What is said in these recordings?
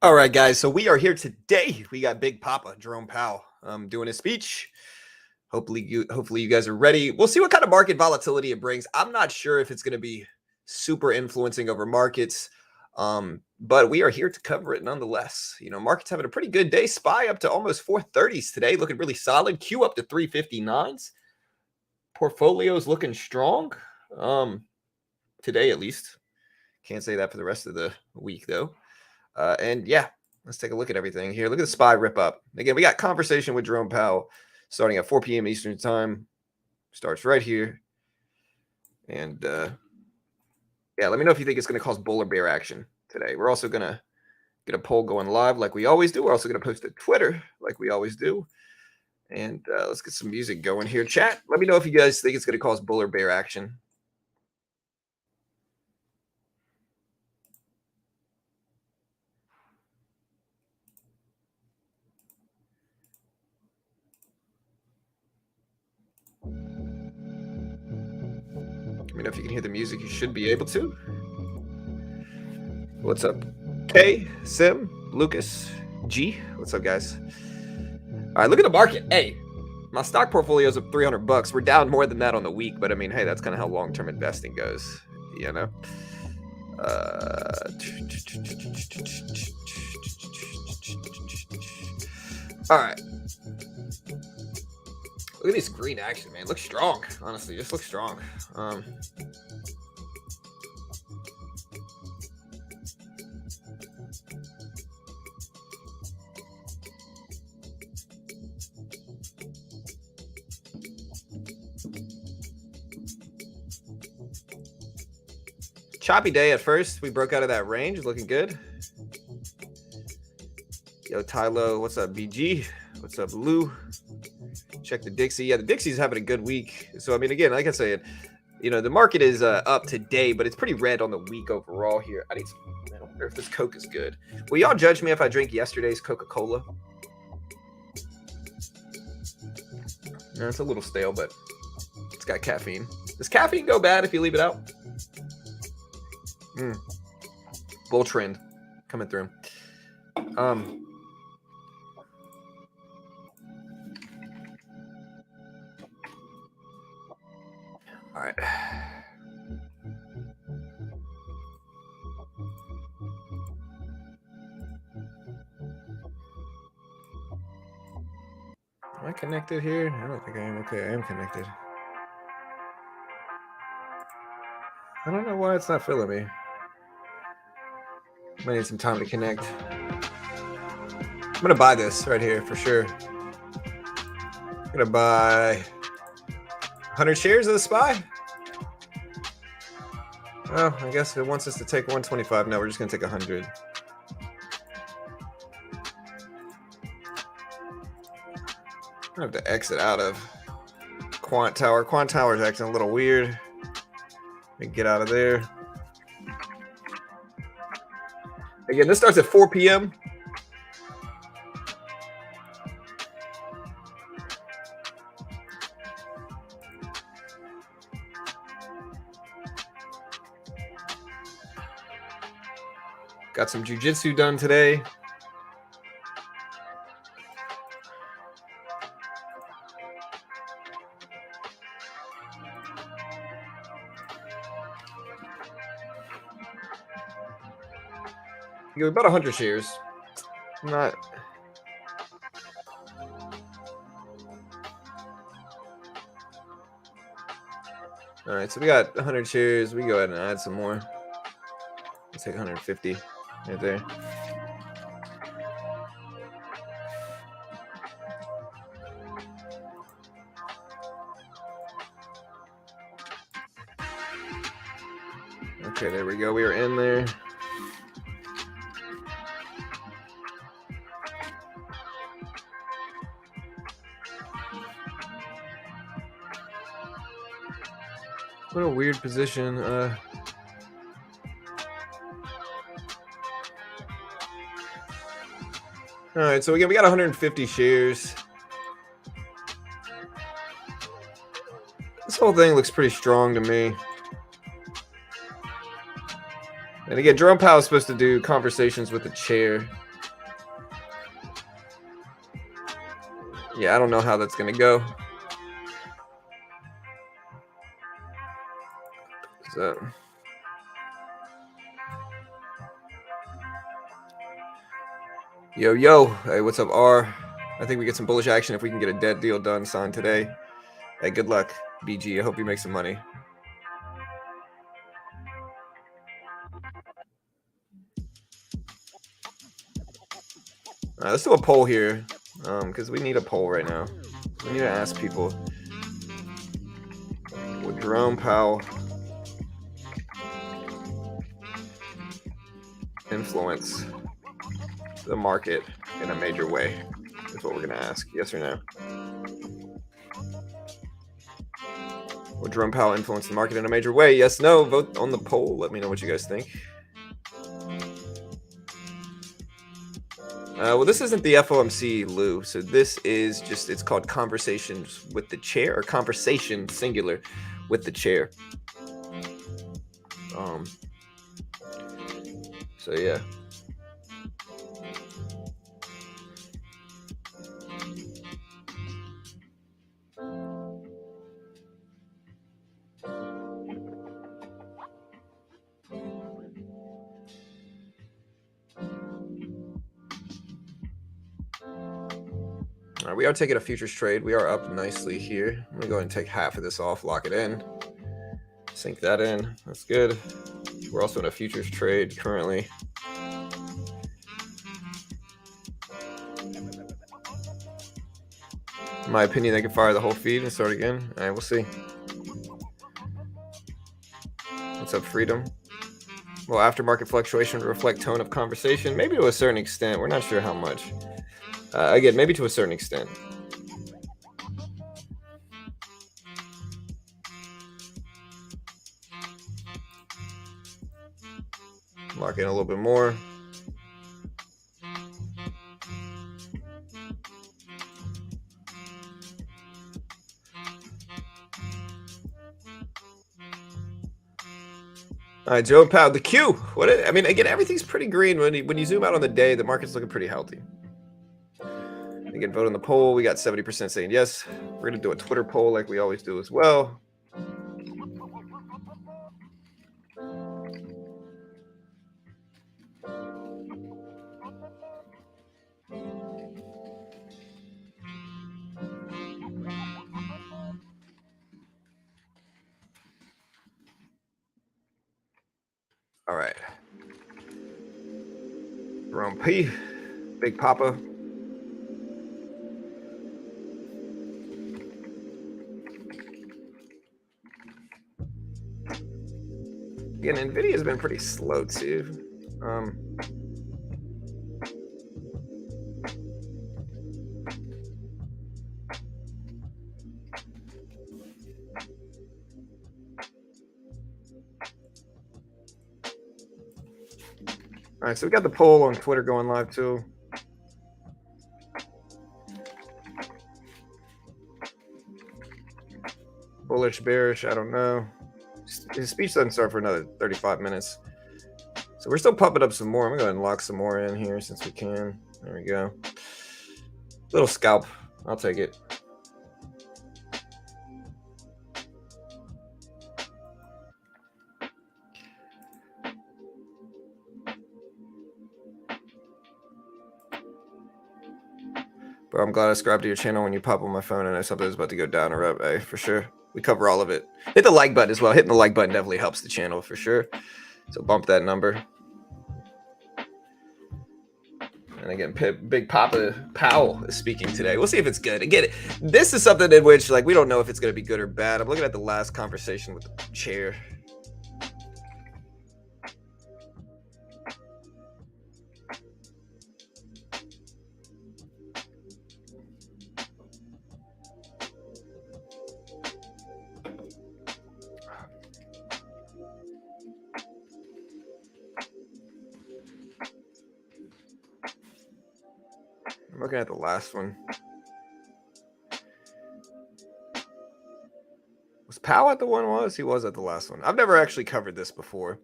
All right, guys. So we are here today. We got Big Papa Jerome Powell doing his speech. Hopefully you guys are ready. We'll see what kind of market volatility it brings. I'm not sure if it's going to be super influencing over markets, but we are here to cover it nonetheless. You know, markets having a pretty good day. SPY up to almost 430s today, looking really solid. Q up to 359s. Portfolios looking strong today, at least. Can't say that for the rest of the week though. And yeah, let's take a look at everything here. Look at the SPY rip up. Again, we got conversation with Jerome Powell starting at 4 p.m. Eastern time. Starts right here. And yeah, let me know if you think it's going to cause bull or bear action today. We're also going to get a poll going live like we always do. We're also going to post to Twitter like we always do. And let's get some music going here. Chat, let me know if you guys think it's going to cause bull or bear action. Let me know if you can hear the music. You should be able to. What's up? K, Sim, Lucas, G. What's up, guys? All right, look at the market. Hey, my stock portfolio is up $300. We're down more than that on the week, but I mean, hey, that's kind of how long-term investing goes, you know? All right. Look at this green action, man. It looks strong, honestly. Just looks strong. Choppy day at first. We broke out of that range. Looking good. Yo, Tylo. What's up, BG? What's up, Lou? Check the Dixie. Yeah, the Dixie's having a good week. So, I mean, again, like I said, you know, the market is up today, but it's pretty red on the week overall here. I wonder if this Coke is good. Will y'all judge me if I drink yesterday's Coca-Cola? No, it's a little stale, but it's got caffeine. Does caffeine go bad if you leave it out? Bull trend coming through. All right. Am I connected here? I don't think I am. Okay, I am connected. I don't know why it's not filling me. Might need some time to connect. I'm gonna buy this right here for sure. I'm gonna buy 100 shares of the SPY. Oh, I guess it wants us to take 125. No, we're just gonna take 100. I have to exit out of Quant Tower. Quant Tower is acting a little weird. Let me get out of there. Again, this starts at 4 p.m. Got some jiu-jitsu done today. About 100 shares. Not. All right, so we got 100 shares. We can go ahead and add some more. Let's take 150 right there. Okay, there we go. We are in there. What a weird position. All right, so again, we got 150 shares. This whole thing looks pretty strong to me. And again, Jerome Powell is supposed to do conversations with the chair. Yeah, I don't know how that's going to go. So, yo, hey, what's up, R? I think we get some bullish action if we can get a dead deal done signed today. Hey, good luck, BG. I hope you make some money. Let's do a poll here, because we need a poll right now. We need to ask people, would Jerome Powell influence the market in a major way? That's what we're going to ask. Yes or no? Would Jerome Powell influence the market in a major way? Yes, no. Vote on the poll. Let me know what you guys think. Well, this isn't the FOMC, Lou. So this is just, it's called Conversations with the Chair, or Conversation, singular, with the Chair. So, yeah. All right, we are taking a futures trade. We are up nicely here. I'm gonna go ahead and take half of this off, lock it in, sink that in. That's good. We're also in a futures trade currently. In my opinion, they can fire the whole feed and start again. All right, we'll see. What's up, Freedom? Well, aftermarket fluctuation to reflect tone of conversation, maybe to a certain extent. We're not sure how much. Again, maybe to a certain extent. Lock in a little bit more. All right, Joe Powell, the Q. I mean, again, everything's pretty green. When you zoom out on the day, the market's looking pretty healthy. Again, vote on the poll. We got 70% saying yes. We're going to do a Twitter poll like we always do as well. All right. Jerome P. Big Papa. Again, Nvidia has been pretty slow too. All right, so we got the poll on Twitter going live too. Bullish, bearish, I don't know. His speech doesn't start for another 35 minutes. So we're still pumping up some more. I'm going to go ahead and lock some more in here since we can. There we go. Little scalp. I'll take it. But I'm glad I subscribed to your channel. When you pop on my phone, I know something's about to go down or up, for sure. We cover all of it. Hit the like button as well. Hitting the like button definitely helps the channel for sure. So bump that number. And again, Big Papa Powell is speaking today. We'll see if it's good. Again, this is something in which, like, we don't know if it's going to be good or bad. I'm looking at the last conversation with the chair. I'm looking at the last one. Was Powell at the one? He was at the last one. I've never actually covered this before.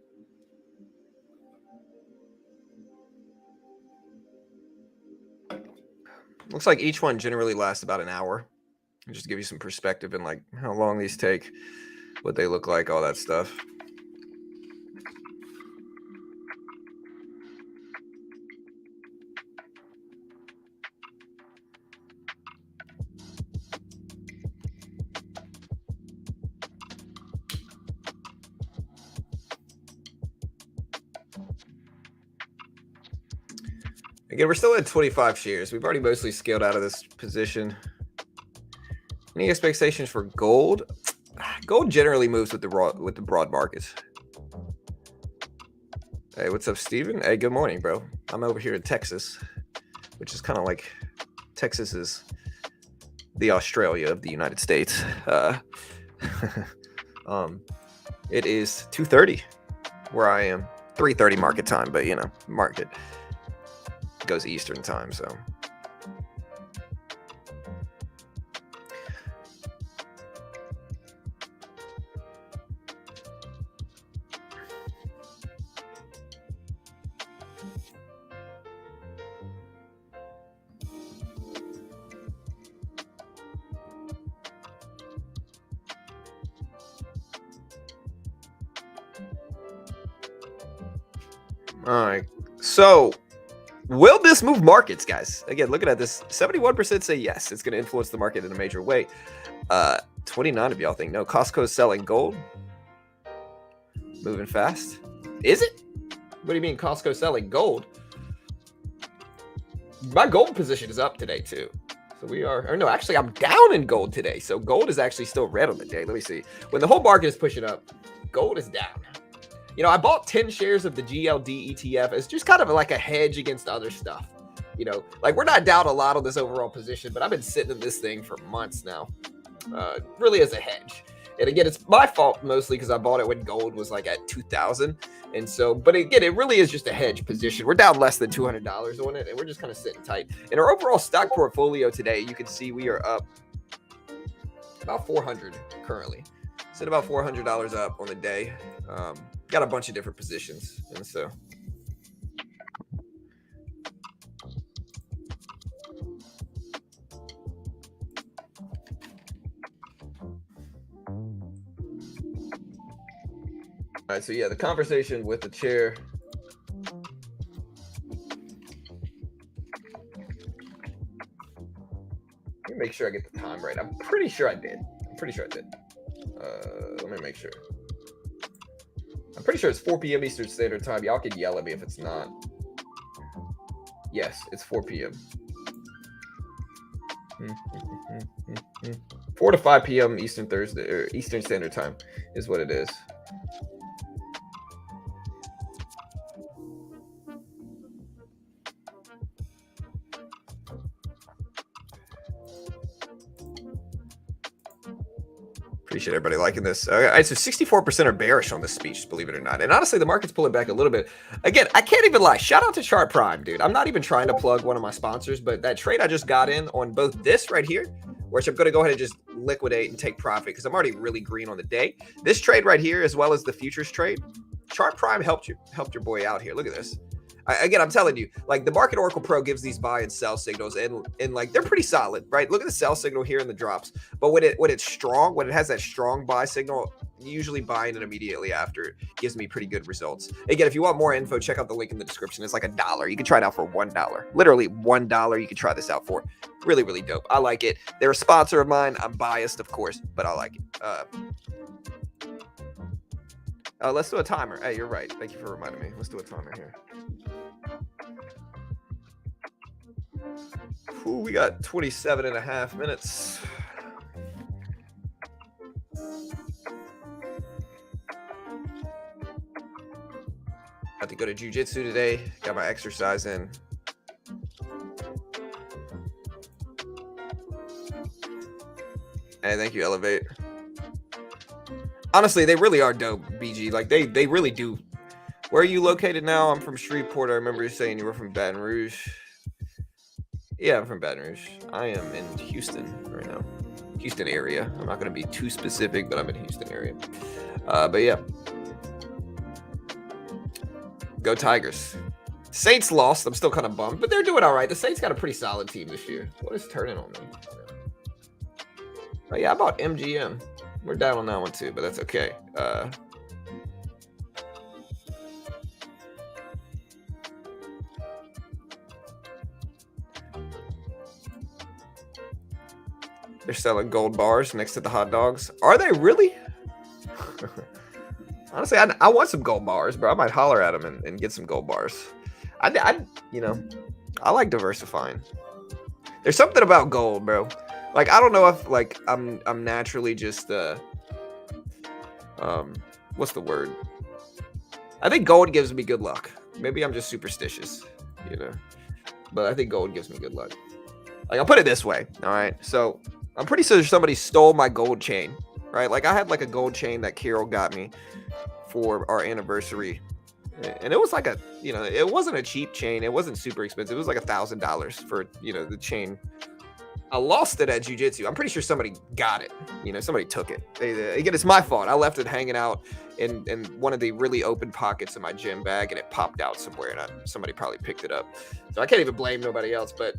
Looks like each one generally lasts about an hour. Just to give you some perspective in like how long these take, what they look like, all that stuff. Again, we're still at 25 shares. We've already mostly scaled out of this position. Any expectations for gold? Gold generally moves with the broad markets. Hey, what's up, Steven? Hey, good morning, bro. I'm over here in Texas, which is kind of like Texas is the Australia of the United States. It is 2:30 where I am. 3:30 market time, but you know, market goes Eastern time, so. All right, so will this move markets, guys? Again, looking at this, 71% say yes, it's going to influence the market in a major way. 29 of y'all think no. Costco's selling gold, moving fast. Is it? What do you mean Costco selling gold? My gold position is up today too. So we are, or no, actually I'm down in gold today. So gold is actually still red on the day. Let me see. When the whole market is pushing up, gold is down. You know, I bought 10 shares of the GLD ETF as just kind of like a hedge against other stuff. You know, like we're not down a lot on this overall position, but I've been sitting in this thing for months now, really as a hedge. And again, it's my fault mostly because I bought it when gold was like at 2,000. And so, but again, it really is just a hedge position. We're down less than $200 on it, and we're just kind of sitting tight. In our overall stock portfolio today, you can see we are up about 400 currently. Sitting about $400 up on the day. Got a bunch of different positions, and so. All right, so yeah, the conversation with the chair. Let me make sure I get the time right. I'm pretty sure I did. Let me make sure. I'm pretty sure it's 4 p.m. Eastern Standard Time. Y'all can yell at me if it's not. Yes, it's 4 p.m. 4 to 5 p.m. Eastern Standard Time is what it is. Appreciate everybody liking this. All right, so 64% are bearish on this speech, believe it or not. And honestly, the market's pulling back a little bit. Again, I can't even lie. Shout out to Chart Prime, dude. I'm not even trying to plug one of my sponsors, but that trade I just got in on both this right here, which I'm going to go ahead and just liquidate and take profit because I'm already really green on the day. This trade right here, as well as the futures trade, Chart Prime helped your boy out here. Look at this. Again, I'm telling you, like the Market Oracle Pro gives these buy and sell signals, and like they're pretty solid, right? Look at the sell signal here in the drops. But when it's strong, when it has that strong buy signal, usually buying it immediately after gives me pretty good results. Again, if you want more info, check out the link in the description. It's like $1. You can try it out for $1. Literally $1. You can try this out for. Really, really dope. I like it. They're a sponsor of mine. I'm biased, of course, but I like it. Let's do a timer. Hey, you're right. Thank you for reminding me. Let's do a timer here. Ooh, we got 27 and a half minutes. Got to go to jiu-jitsu today. Got my exercise in. Hey, thank you, Elevate. Honestly, they really are dope, BG. Like, they really do. Where are you located now? I'm from Shreveport. I remember you saying you were from Baton Rouge. Yeah, I'm from Baton Rouge. I am in Houston right now. Houston area. I'm not going to be too specific, but I'm in Houston area. But yeah. Go Tigers. Saints lost. I'm still kind of bummed, but they're doing all right. The Saints got a pretty solid team this year. What is turning on me? Oh yeah, I bought MGM. We're down on that one too, but that's okay. They're selling gold bars next to the hot dogs. Are they really? Honestly, I want some gold bars, bro. I might holler at them and get some gold bars. You know, I like diversifying. There's something about gold, bro. Like, I don't know if like I'm naturally just what's the word? I think gold gives me good luck. Maybe I'm just superstitious, you know. But I think gold gives me good luck. Like, I'll put it this way, all right? So I'm pretty sure somebody stole my gold chain, right? Like, I had like a gold chain that Carol got me for our anniversary. And it was like it wasn't a cheap chain. It wasn't super expensive. It was like $1,000 for, the chain. I lost it at jiu-jitsu. I'm pretty sure somebody got it. Somebody took it. Again, it's my fault. I left it hanging out in one of the really open pockets in my gym bag, and it popped out somewhere, and somebody probably picked it up. So I can't even blame nobody else. But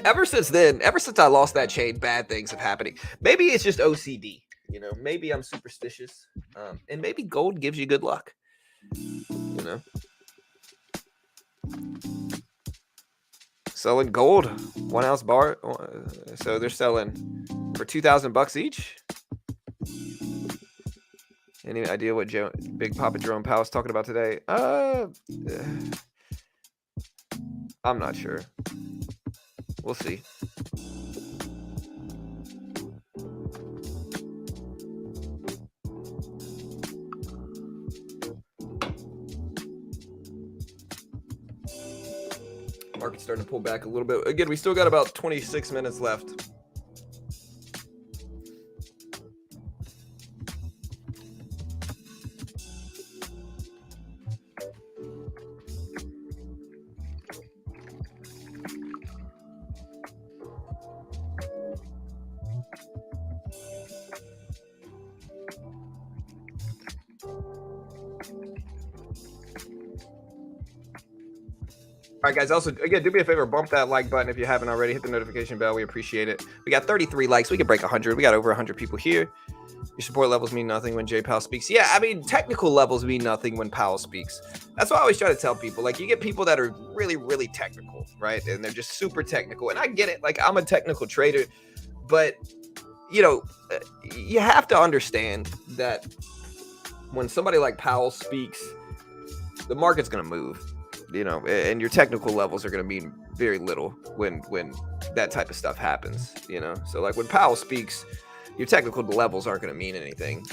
ever since I lost that chain, bad things have happened. Maybe it's just OCD. Maybe I'm superstitious. And maybe gold gives you good luck. Selling gold, 1 ounce bar. So they're selling for $2,000 each. Any idea what Big Papa Jerome Powell is talking about today? I'm not sure. We'll see. Market's starting to pull back a little bit. Again, we still got about 26 minutes left. All right, guys. Also, again, do me a favor, bump that like button if you haven't already. Hit the notification bell. We appreciate it. We got 33 likes. We can break 100. We got over 100 people here. Your support levels mean nothing when jpow speaks. Yeah, I mean, technical levels mean nothing when Powell speaks. That's what I always try to tell people. Like, you get people that are really, really technical, right? And they're just super technical. And I get it. Like, I'm a technical trader. But, you have to understand that when somebody like Powell speaks, the market's going to move. And your technical levels are going to mean very little when that type of stuff happens, So like when Powell speaks, your technical levels aren't going to mean anything.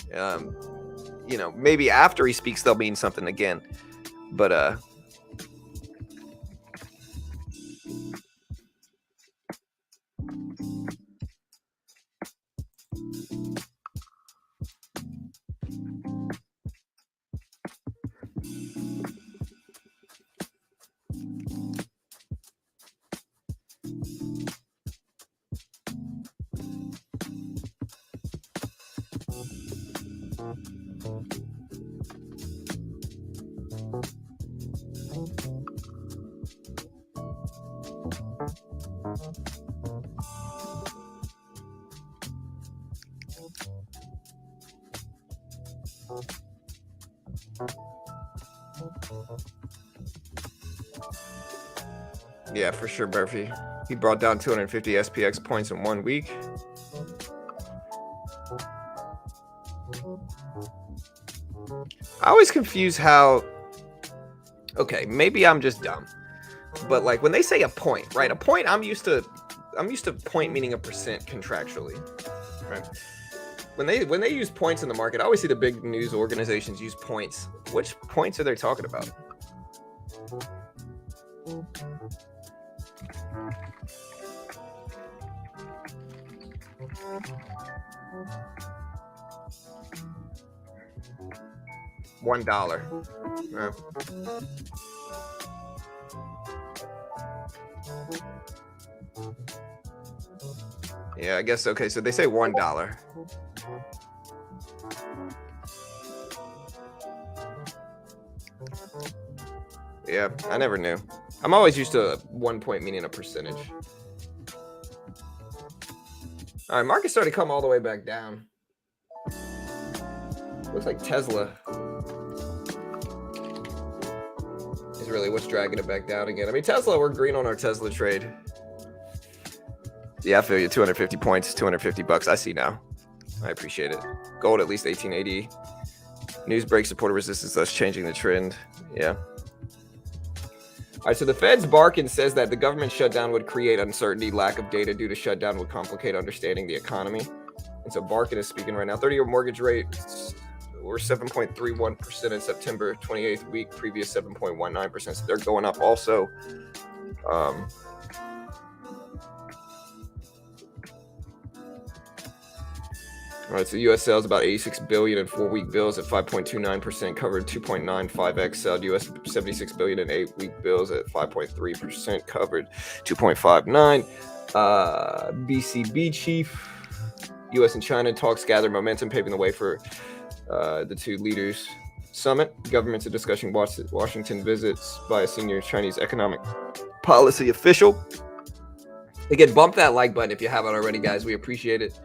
Maybe after he speaks, they'll mean something again. But yeah, for sure, Murphy. He brought down 250 SPX points in 1 week. I always confuse how, okay, maybe I'm just dumb, but like when they say a point, right? A point, I'm used to point meaning a percent contractually, right? When they use points in the market, I always see the big news organizations use points. Which points are they talking about? $1. Yeah, I guess. Okay, so they say $1. Yeah, I never knew. I'm always used to 1 point meaning a percentage. All right, market started to come all the way back down. Looks like Tesla is really what's dragging it back down again. I mean, Tesla, we're green on our Tesla trade. Yeah, I feel you. 250 points, $250. I see now. I appreciate it. Gold at least 1880. News break support resistance, thus changing the trend. Yeah. All right, so the Fed's barking says that the government shutdown would create uncertainty. Lack of data due to shutdown would complicate understanding the economy. And so Barkin is speaking right now. 30-year mortgage rates were 7.31% in September 28th week, previous 7.19%. So they're going up also. All right, so U.S. sales about $86 billion in 4-week bills at 5.29%, covered 2.95x sell. U.S. $76 billion in 8-week bills at 5.3%, covered 2.59. BCB chief. U.S. and China talks gather momentum, paving the way for the two leaders' summit. Governments are discussing Washington visits by a senior Chinese economic policy official. Again, bump that like button if you haven't already, guys. We appreciate it.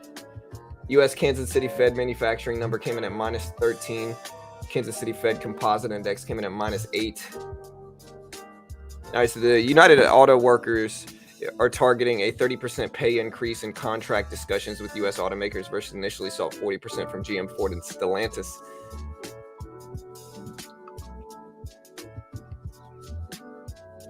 U.S. Kansas City Fed manufacturing number came in at minus 13. Kansas City Fed composite index came in at minus 8. All right, so the United Auto Workers are targeting a 30% pay increase in contract discussions with U.S. automakers versus initially saw 40% from GM, Ford, and Stellantis.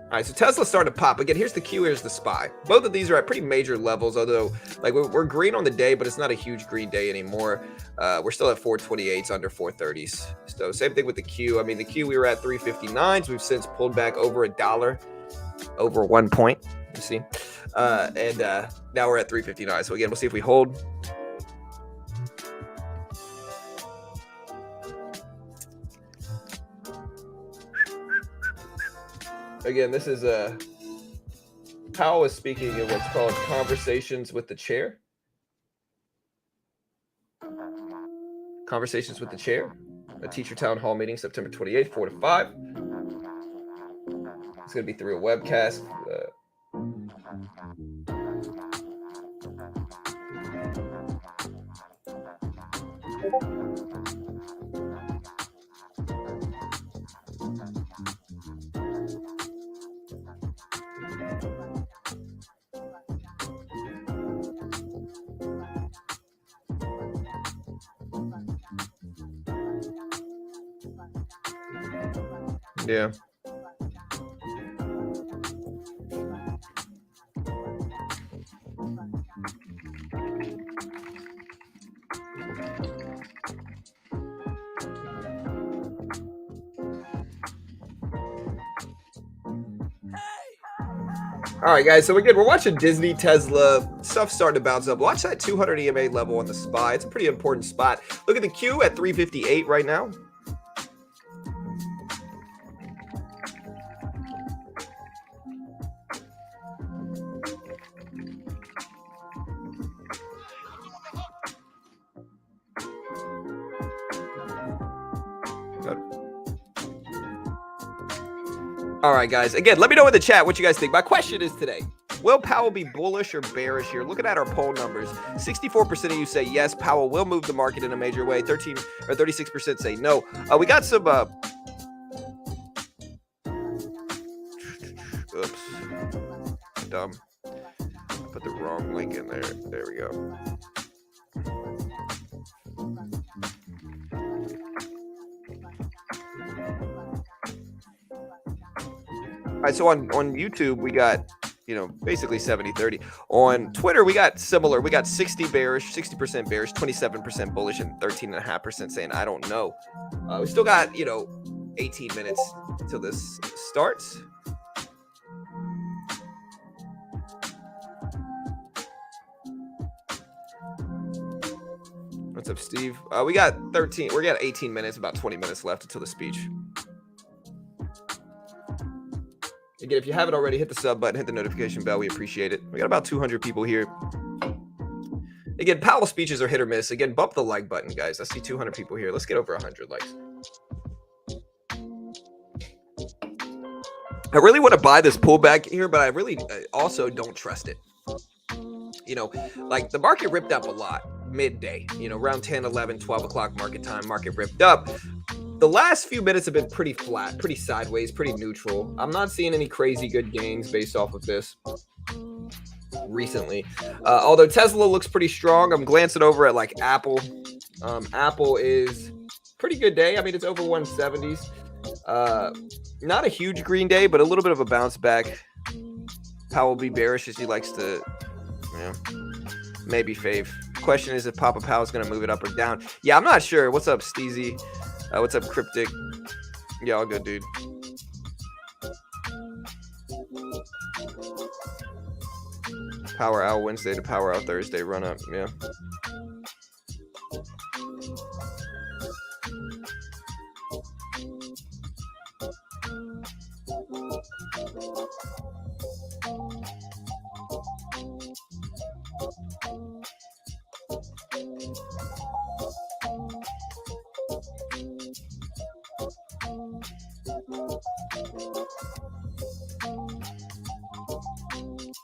All right, so Tesla started to pop. Again, here's the Q, here's the SPY. Both of these are at pretty major levels, although like we're green on the day, but it's not a huge green day anymore. We're still at 428s, under 430s. So same thing with the Q. I mean, the Q, we were at 359s. We've since pulled back over $1, over 1 point, you see. And now we're at 359. So again, we'll see if we hold. Again, this is Powell is speaking in what's called Conversations with the Chair. Conversations with the Chair, a teacher town hall meeting, September 28th, 4 to 5. It's going to be through a webcast. Yeah. All right, guys. So again, we're watching Disney, Tesla, stuff starting to bounce up. Watch that 200 EMA level on the SPY. It's a pretty important spot. Look at the Q at 358 right now. All right, guys. Again, let me know in the chat what you guys think. My question is today, will Powell be bullish or bearish here? Looking at our poll numbers, 64% of you say yes, Powell will move the market in a major way. 36% say no. We got some oops. Dumb. Put the wrong link in there. There we go. All right, so on YouTube, we got, basically 70-30. On Twitter, we got similar. We got 60% bearish, 27% bullish, and 13.5% saying, I don't know. We still got, 18 minutes till this starts. What's up, Steve? We got 18 minutes, about 20 minutes left until the speech. Again, if you haven't already, hit the sub button, hit the notification bell. We appreciate it. We got about 200 people here. Again, Powell speeches are hit or miss. Again, bump the like button, guys. I see 200 people here. Let's get over 100 likes. I really want to buy this pullback here, but I really also don't trust it. Like the market ripped up a lot midday, around 10, 11, 12 o'clock market time, market ripped up. The last few minutes have been pretty flat, pretty sideways, pretty neutral. I'm not seeing any crazy good gains based off of this recently. Although Tesla looks pretty strong. I'm glancing over at like Apple. Apple is pretty good day. I mean, it's over 170s. Not a huge green day, but a little bit of a bounce back. Powell will be bearish as he likes to, maybe fave. Question is if Papa Powell is going to move it up or down. Yeah, I'm not sure. What's up, Steezy? What's up, Cryptic? Yeah, all good, dude. Power out Wednesday to power out Thursday run up. Yeah.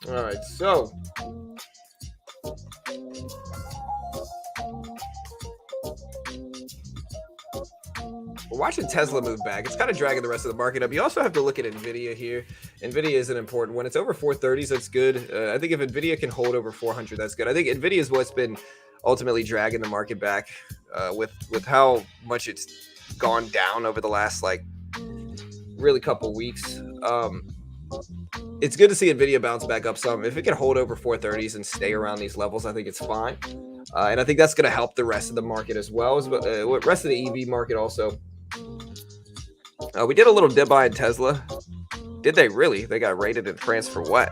All right, so we're watching Tesla move back. It's kind of dragging the rest of the market up. You also have to look at Nvidia here. Nvidia is an important one. It's over 430s. That's good. I think if Nvidia can hold over 400, that's good. I think Nvidia is what's been ultimately dragging the market back with how much it's gone down over the last really couple weeks. It's good to see Nvidia bounce back up some. If it can hold over 430s and stay around these levels, I think it's fine. And I think that's going to help the rest of the market as well as the rest of the EV market also. We did a little dip buy in Tesla. Did they really? They got rated in France for what?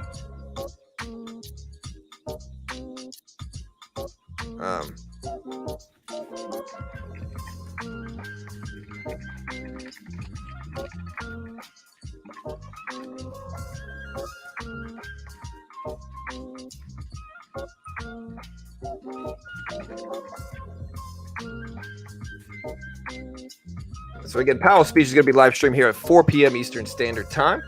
So again, Powell's speech is going to be live streamed here at 4 p.m. Eastern Standard Time.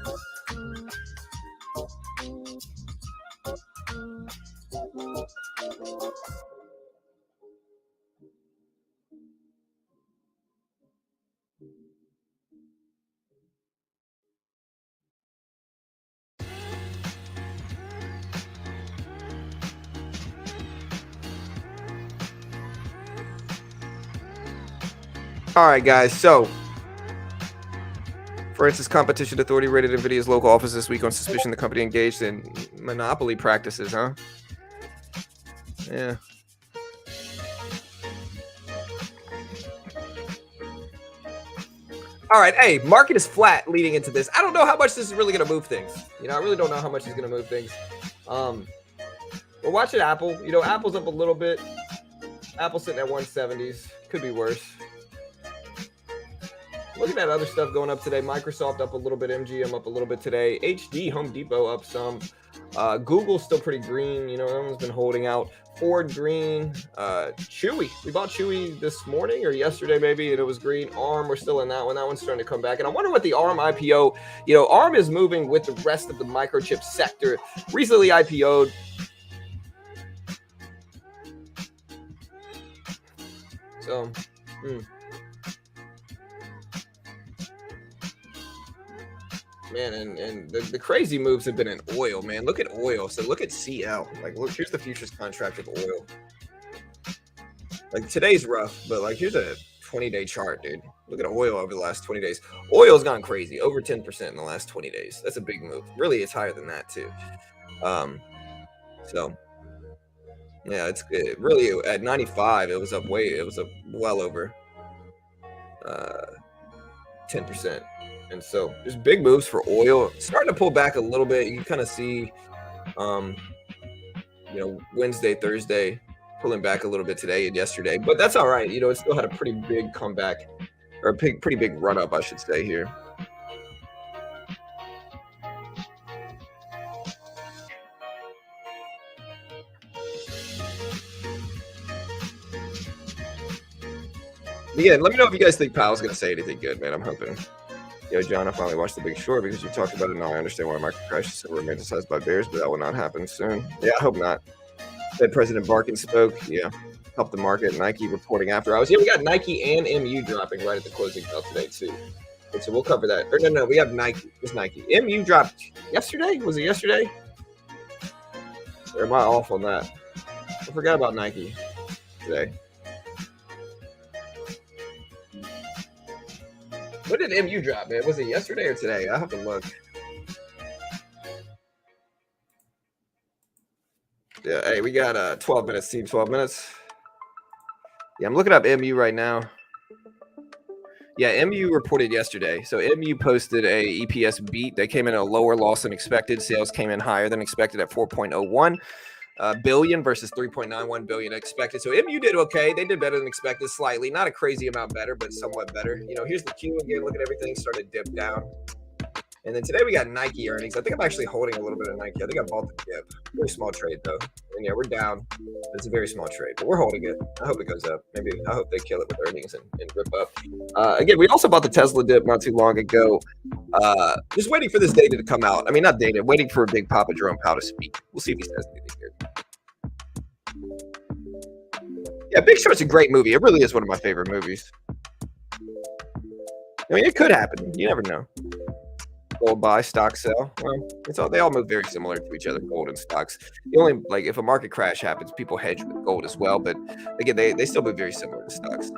All right, guys. So, for instance, Competition Authority raided Nvidia's local office this week on suspicion the company engaged in monopoly practices, huh? Yeah. All right. Hey, market is flat leading into this. I don't know how much this is really going to move things. I really don't know how much is going to move things. We're watching Apple. Apple's up a little bit. Apple's sitting at 170s. Could be worse. Looking at other stuff going up today. Microsoft up a little bit. MGM up a little bit today. HD, Home Depot up some. Google's still pretty green. That one's been holding out. Ford green. Chewy. We bought Chewy this morning or yesterday maybe, and it was green. ARM, we're still in that one. That one's starting to come back. And I wonder what the ARM IPO, ARM is moving with the rest of the microchip sector. Recently IPO'd. So, man, and the crazy moves have been in oil, man. Look at oil. So look at CL. Look, here's the futures contract of oil. Today's rough, but here's a 20-day chart, dude. Look at oil over the last 20 days. Oil's gone crazy, over 10% in the last 20 days. That's a big move. Really, it's higher than that too. So yeah, it's really at 95. It was up well over 10%. And so there's big moves for oil. It's starting to pull back a little bit. You can kind of see, Wednesday, Thursday, pulling back a little bit today and yesterday. But that's all right. It still had a pretty big comeback, or a pretty big run up, I should say, here. Again, let me know if you guys think Powell's going to say anything good, man. I'm hoping. Yo, John, I finally watched The Big Short because you talked about it. Now I understand why market crash is so romanticized by bears, but that will not happen soon. Yeah, I hope not. Fed President Barkin spoke. Yeah, helped the market. Nike reporting after hours. Yeah, we got Nike and MU dropping right at the closing bell today too. And so we'll cover that. Or no, we have Nike. It's Nike. MU dropped yesterday. Was it yesterday? Or am I off on that? I forgot about Nike today. When did MU drop, man? Was it yesterday or today? I have to look. Yeah, hey, we got 12 minutes, team, 12 minutes. Yeah, I'm looking up MU right now. Yeah, MU reported yesterday. So MU posted a EPS beat. They came in at a lower loss than expected. Sales came in higher than expected at 4.01 billion versus 3.91 billion expected. So MU did okay. They did better than expected slightly. Not a crazy amount better, but somewhat better. You know, here's the Q again. Look at everything. Started to dip down. And then today we got Nike earnings. I think I'm actually holding a little bit of Nike. I think I bought the dip. Very small trade though. And yeah, we're down. It's a very small trade, but we're holding it. I hope it goes up. Maybe I hope they kill it with earnings and rip up. Again, we also bought the Tesla dip not too long ago. Just waiting for this data to come out. I mean, not data. Waiting for a big Papa Jerome Powell to speak. We'll see if he says anything good. Yeah, Big Short's a great movie. It really is one of my favorite movies. I mean, it could happen. You never know. Gold buy, stock sell. Well, they all move very similar to each other, gold and stocks. The only, like, if a market crash happens, people hedge with gold as well, but again, they still move very similar to stocks.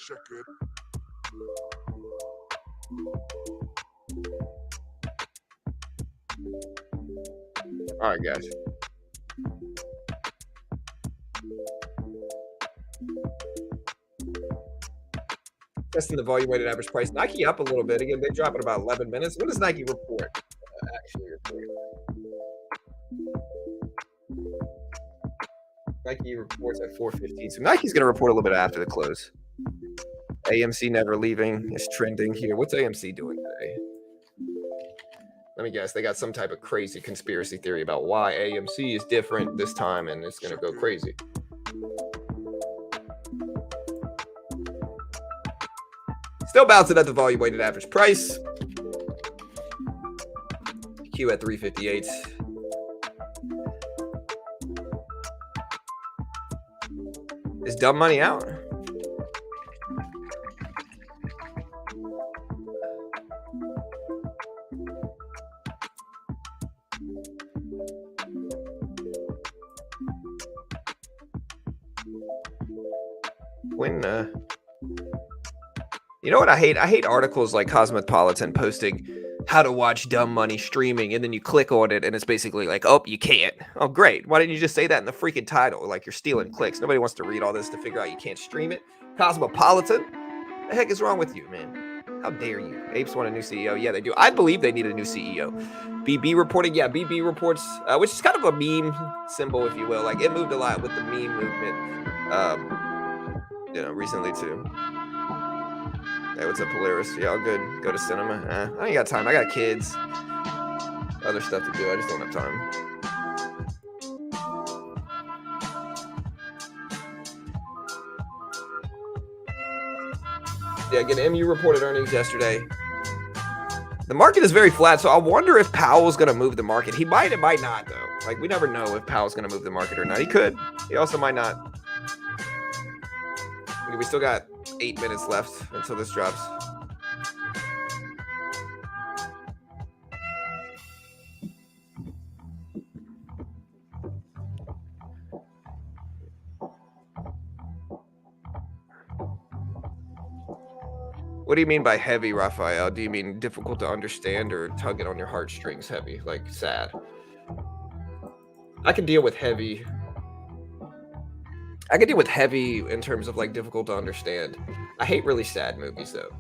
Check it. All right, guys. Testing the volume weighted average price. Nike up a little bit. Again, they drop in about 11 minutes. When does Nike report? Actually report. Nike reports at 4:15. So Nike's going to report a little bit after the close. AMC never leaving is trending here. What's AMC doing today? Let me guess. They got some type of crazy conspiracy theory about why AMC is different this time and it's going to go crazy. Still bouncing at the volume weighted average price. Q at 358. Is dumb money out? When you know what I hate? I hate articles like Cosmopolitan posting how to watch dumb money streaming, and then you click on it and it's basically like, oh, you can't. Oh, great. Why didn't you just say that in the freaking title? Like, you're stealing clicks. Nobody wants to read all this to figure out you can't stream it. Cosmopolitan? The heck is wrong with you, man? How dare you? Apes want a new CEO. Yeah, they do. I believe they need a new CEO. BB reporting. Yeah, BB reports, which is kind of a meme symbol, if you will. Like, it moved a lot with the meme movement, recently too. Hey, what's up, Polaris? Yeah, all good. Go to cinema. I ain't got time. I got kids. Other stuff to do. I just don't have time. Yeah, again, MU reported earnings yesterday. The market is very flat, so I wonder if Powell's going to move the market. He might, it might not, though. Like, we never know if Powell's going to move the market or not. He could. He also might not. We still got 8 minutes left until this drops. What do you mean by heavy, Raphael? Do you mean difficult to understand or tugging on your heartstrings heavy, like sad? I can deal with heavy. I can deal with heavy in terms of like difficult to understand. I hate really sad movies though.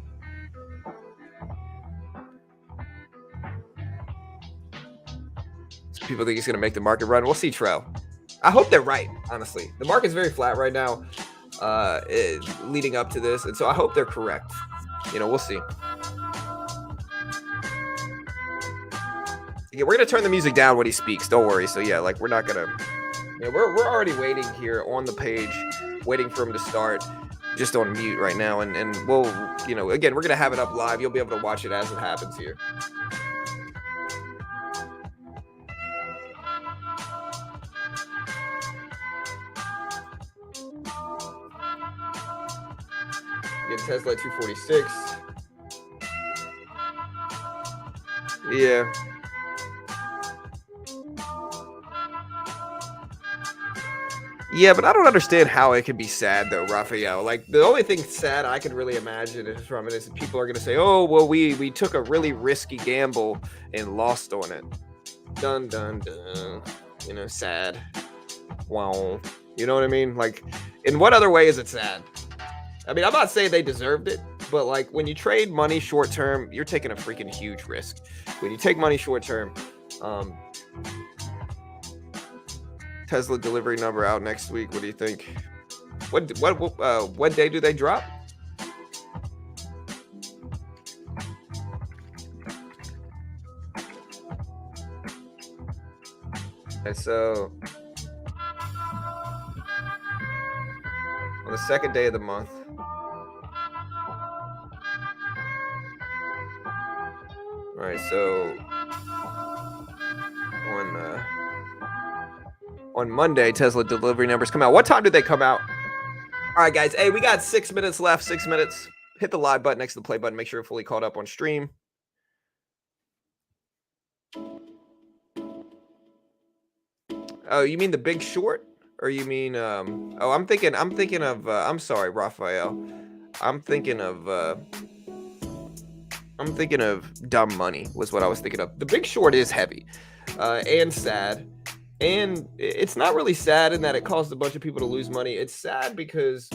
So people think he's going to make the market run. We'll see, Trell. I hope they're right, honestly. The market's very flat right now leading up to this. And so I hope they're correct. You know, we'll see. Yeah, we're gonna turn the music down when he speaks. Don't worry. So yeah, like we're not gonna. Yeah, we're already waiting here on the page, waiting for him to start. Just on mute right now, and we'll, you know, again, we're gonna have it up live. You'll be able to watch it as it happens here. Again, Tesla 246. Yeah. Yeah, but I don't understand how it can be sad though, Raphael. Like the only thing sad I can really imagine is from it is people are gonna say, "Oh, well, we took a really risky gamble and lost on it." Dun dun dun. You know, sad. Wow. You know what I mean? Like, in what other way is it sad? I mean, I'm not saying they deserved it, but like when you trade money short term, you're taking a freaking huge risk. When you take money short term, Tesla delivery number out next week. What do you think? What day do they drop? And so on the second day of the month. All right, so on Monday, Tesla delivery numbers come out. What time did they come out? All right, guys. Hey, we got 6 minutes left. 6 minutes. Hit the live button next to the play button. Make sure you're fully caught up on stream. Oh, you mean The Big Short? Or you mean oh, I'm thinking of I'm sorry, Raphael. I'm thinking of Dumb Money was what I was thinking of. The Big Short is heavy and sad. And it's not really sad in that it caused a bunch of people to lose money. It's sad because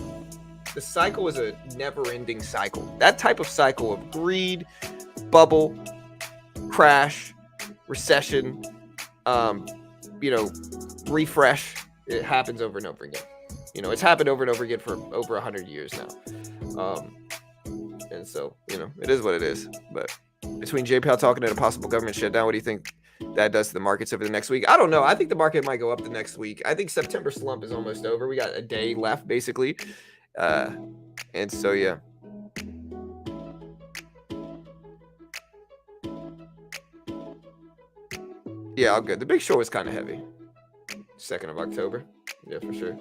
the cycle is a never-ending cycle. That type of cycle of greed, bubble, crash, recession, you know, refresh, it happens over and over again. You know, it's happened over and over again for over 100 years now. And so, you know, it is what it is. But between jpow talking and a possible government shutdown, what do you think that does to the markets over the next week? I don't know. I think the market might go up the next week. I think September slump is almost over. We got a day left, basically. And so, yeah. Yeah, all good. The Big Short was kind of heavy. 2nd of October. Yeah, for sure.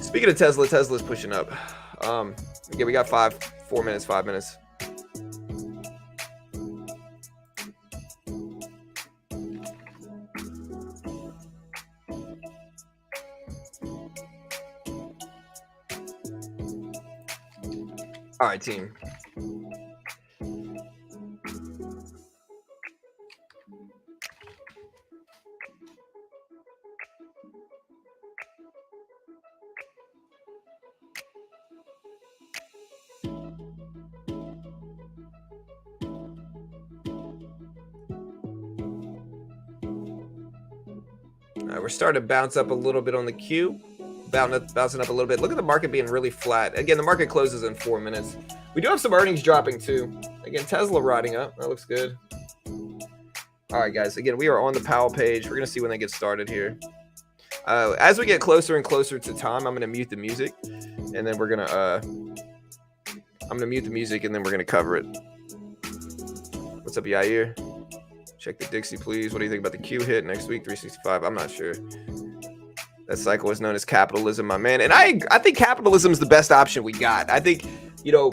Speaking of Tesla, Tesla's pushing up. Again, we got 5 minutes. All right, team. We're starting to bounce up a little bit on the Q. Bouncing up a little bit. Look at the market being really flat. Again, the market closes in 4 minutes. We do have some earnings dropping too. Again, Tesla riding up. That looks good. All right, guys. Again, we are on the Powell page. We're going to see when they get started here. As we get closer and closer to time, I'm going to mute the music. And then we're going to... I'm going to mute the music and then we're going to cover it. What's up, Yair? Check the Dixie, please. What do you think about the Q hit next week? 365. I'm not sure. That cycle is known as capitalism, my man. And I think capitalism is the best option we got. I think, you know,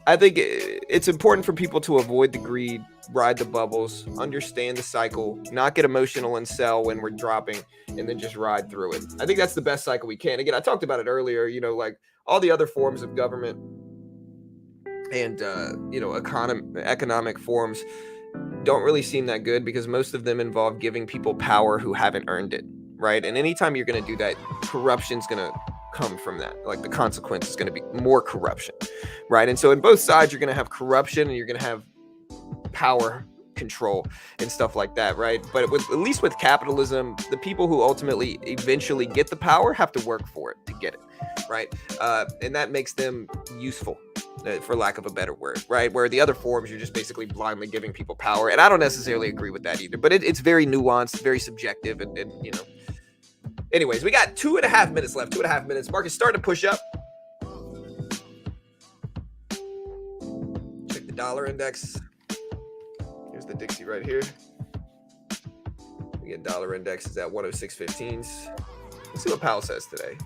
it's important for people to avoid the greed, ride the bubbles, understand the cycle, not get emotional and sell when we're dropping, and then just ride through it. I think that's the best cycle we can. Again, I talked about it earlier, you know, like all the other forms of government and, you know, economic forms don't really seem that good because most of them involve giving people power who haven't earned it. Right. And anytime you're going to do that, corruption's going to come from that. Like the consequence is going to be more corruption. Right. And so in both sides, you're going to have corruption and you're going to have power control and stuff like that. Right. But at least with capitalism, the people who ultimately eventually get the power have to work for it to get it. Right. And that makes them useful. for lack of a better word, right? Where the other forms, you're just basically blindly giving people power. And I don't necessarily agree with that either, but it's very nuanced, very subjective. And anyways, we got 2.5 minutes left, 2.5 minutes. Market's starting to push up. Check the dollar index. Here's the Dixie right here. Again, dollar index is at 106.15s. Let's see what Powell says today.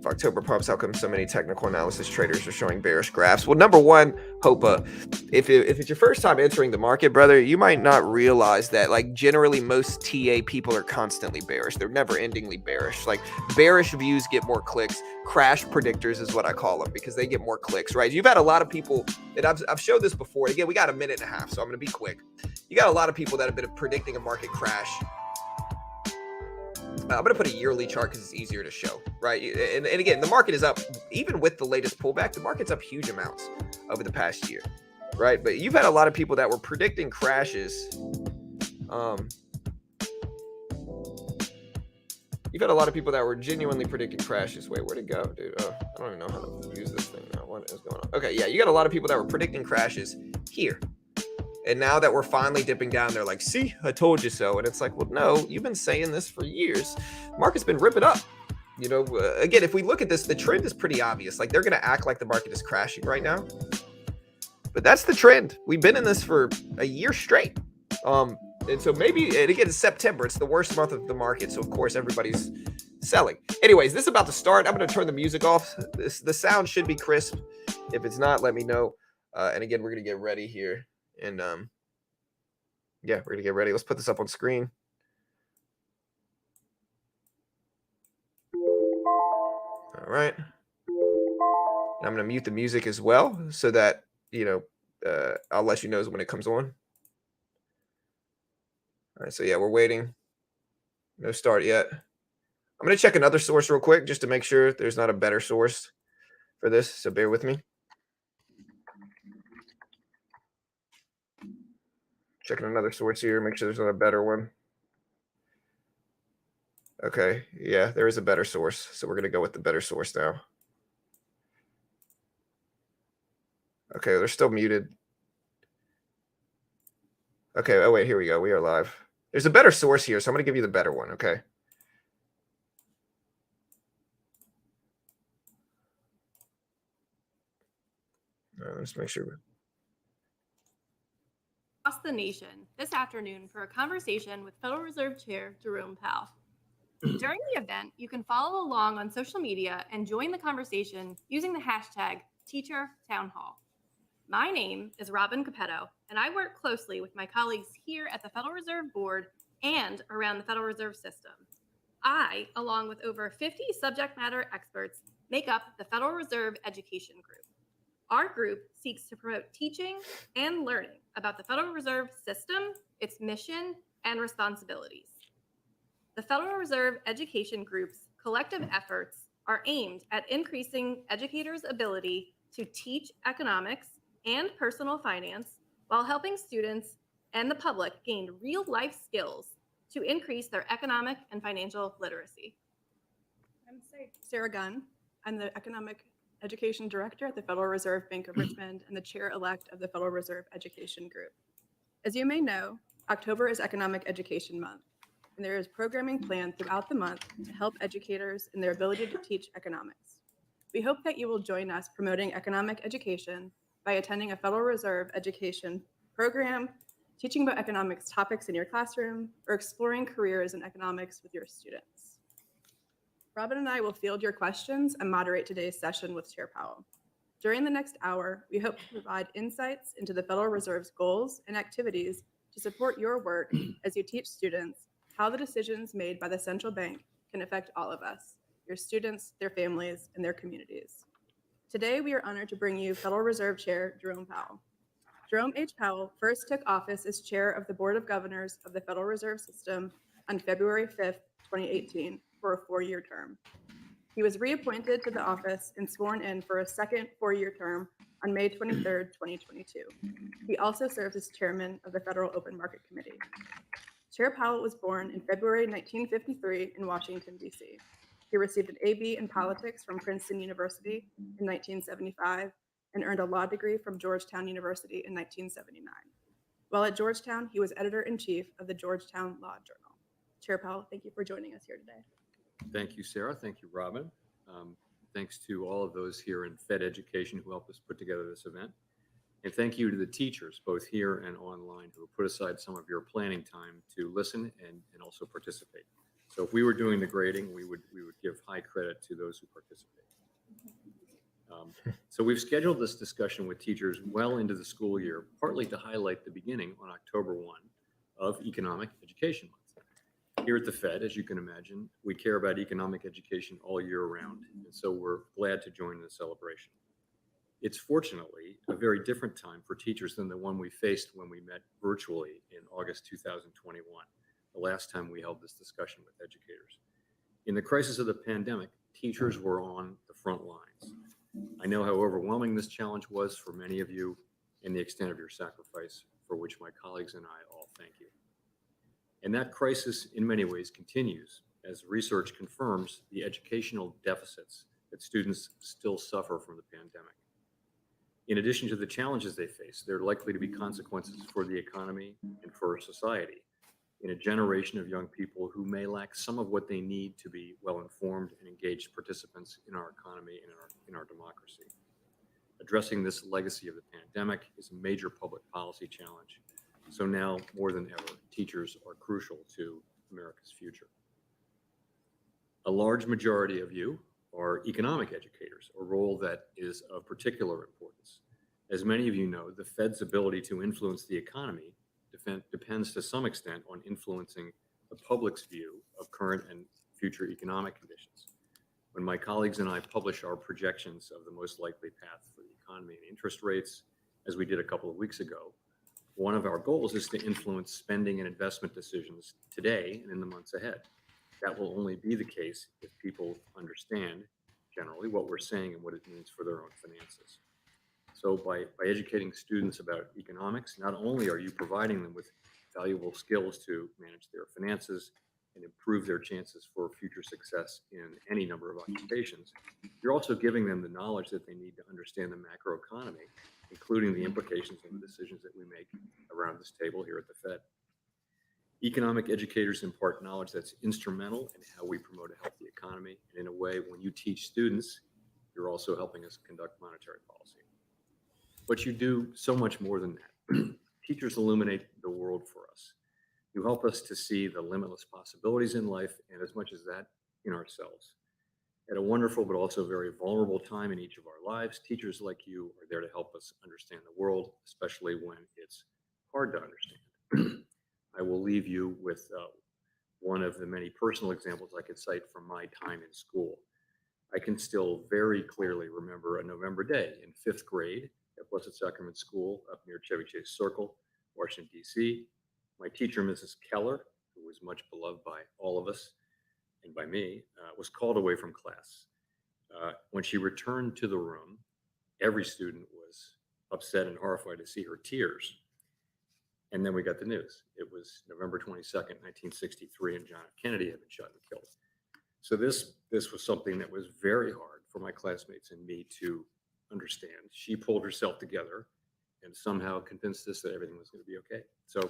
October pumps, how come so many technical analysis traders are showing bearish graphs? Well, number one, Hopa, if it's your first time entering the market, brother, you might not realize that, like, generally most TA people are constantly bearish. They're never endingly bearish. Like, bearish views get more clicks. Crash predictors is what I call them, because they get more clicks, right? You've had a lot of people, and I've showed this before. Again, we got a minute and a half, so I'm going to be quick. You got a lot of people that have been predicting a market crash. I'm going to put a yearly chart because it's easier to show, right? And again, the market is up, even with the latest pullback, the market's up huge amounts over the past year, right? But you've had a lot of people that were predicting crashes. You've had a lot of people that were genuinely predicting crashes. Wait, where'd it go, dude? I don't even know how to use this thing now. What is going on? Okay, yeah, you got a lot of people that were predicting crashes here. And now that we're finally dipping down, they're like, see, I told you so. And it's like, well, no, you've been saying this for years. Market's been ripping up. Again, if we look at this, the trend is pretty obvious. Like, they're going to act like the market is crashing right now. But that's the trend. We've been in this for a year straight. And so maybe, and again, it's September. It's the worst month of the market. So, of course, everybody's selling. Anyways, this is about to start. I'm going to turn the music off. The sound should be crisp. If it's not, let me know. And again, we're going to get ready here. And yeah, we're gonna get ready. Let's put this up on screen. All right. And I'm gonna mute the music as well, so that I'll let you know when it comes on. All right. So yeah, we're waiting. No start yet. I'm gonna check another source real quick just to make sure there's not a better source for this. So bear with me. Checking another source here, make sure there's not a better one. Okay, yeah, there is a better source. So we're going to go with the better source now. Okay, they're still muted. Okay, oh wait, here we go. We are live. There's a better source here, so I'm going to give you the better one, okay? All right, let's make sure. Across the nation this afternoon for a conversation with Federal Reserve Chair Jerome Powell. During the event, you can follow along on social media and join the conversation using the hashtag #TeacherTownHall. My name is Robin Capetto, and I work closely with my colleagues here at the Federal Reserve Board and around the Federal Reserve System. I, along with over 50 subject matter experts, make up the Federal Reserve Education Group. Our group seeks to promote teaching and learning about the Federal Reserve System, its mission, and responsibilities. The Federal Reserve Education Group's collective efforts are aimed at increasing educators' ability to teach economics and personal finance while helping students and the public gain real-life skills to increase their economic and financial literacy. I'm Sarah Gunn. I'm the Economic Education Director at the Federal Reserve Bank of Richmond and the Chair-elect of the Federal Reserve Education Group. As you may know, October is Economic Education Month, and there is programming planned throughout the month to help educators in their ability to teach economics. We hope that you will join us promoting economic education by attending a Federal Reserve education program, teaching about economics topics in your classroom, or exploring careers in economics with your students. Robin and I will field your questions and moderate today's session with Chair Powell. During the next hour, we hope to provide insights into the Federal Reserve's goals and activities to support your work as you teach students how the decisions made by the central bank can affect all of us, your students, their families, and their communities. Today, we are honored to bring you Federal Reserve Chair Jerome Powell. Jerome H. Powell first took office as chair of the Board of Governors of the Federal Reserve System on February 5th, 2018, for a 4-year term. He was reappointed to the office and sworn in for a second 4-year term on May 23rd, 2022. He also served as chairman of the Federal Open Market Committee. Chair Powell was born in February 1953 in Washington, D.C. He received an AB in politics from Princeton University in 1975 and earned a law degree from Georgetown University in 1979. While at Georgetown, he was editor-in-chief of the Georgetown Law Journal. Chair Powell, thank you for joining us here today. Thank you, Sarah. Thank you, Robin. Thanks to all of those here in Fed Education who helped us put together this event. And thank you to the teachers, both here and online, who put aside some of your planning time to listen and also participate. So if we were doing the grading, we would give high credit to those who participate. So we've scheduled this discussion with teachers well into the school year, partly to highlight the beginning on October 1 of Economic Education Month. Here at the Fed, as you can imagine, we care about economic education all year round, and so we're glad to join the celebration. It's fortunately a very different time for teachers than the one we faced when we met virtually in August 2021, the last time we held this discussion with educators. In the crisis of the pandemic, teachers were on the front lines. I know how overwhelming this challenge was for many of you and the extent of your sacrifice, for which my colleagues and I all thank you. And that crisis in many ways continues as research confirms the educational deficits that students still suffer from the pandemic. In addition to the challenges they face, there are likely to be consequences for the economy and for society in a generation of young people who may lack some of what they need to be well-informed and engaged participants in our economy and in our democracy. Addressing this legacy of the pandemic is a major public policy challenge. So now more than ever, teachers are crucial to America's future. A large majority of you are economic educators, a role that is of particular importance. As many of you know, the Fed's ability to influence the economy depends to some extent on influencing the public's view of current and future economic conditions. When my colleagues and I publish our projections of the most likely path for the economy and interest rates, as we did a couple of weeks ago, one of our goals is to influence spending and investment decisions today and in the months ahead. That will only be the case if people understand generally what we're saying and what it means for their own finances. So by educating students about economics, not only are you providing them with valuable skills to manage their finances and improve their chances for future success in any number of occupations, you're also giving them the knowledge that they need to understand the macroeconomy, including the implications of the decisions that we make around this table here at the Fed. Economic educators impart knowledge that's instrumental in how we promote a healthy economy. And in a way, when you teach students, you're also helping us conduct monetary policy. But you do so much more than that. Teachers illuminate the world for us. You help us to see the limitless possibilities in life, and as much as that, in ourselves. At a wonderful but also very vulnerable time in each of our lives, teachers like you are there to help us understand the world, especially when it's hard to understand. I will leave you with one of the many personal examples I could cite from my time in school. I can still very clearly remember a November day in 5th grade at Blessed Sacrament School up near Chevy Chase Circle, Washington, D.C. My teacher, Mrs. Keller, who was much beloved by all of us and by me, was called away from class. When she returned to the room, every student was upset and horrified to see her tears. And then we got the news. It was November 22nd, 1963, and John F. Kennedy had been shot and killed. So this was something that was very hard for my classmates and me to understand. She pulled herself together and somehow convinced us that everything was going to be okay. So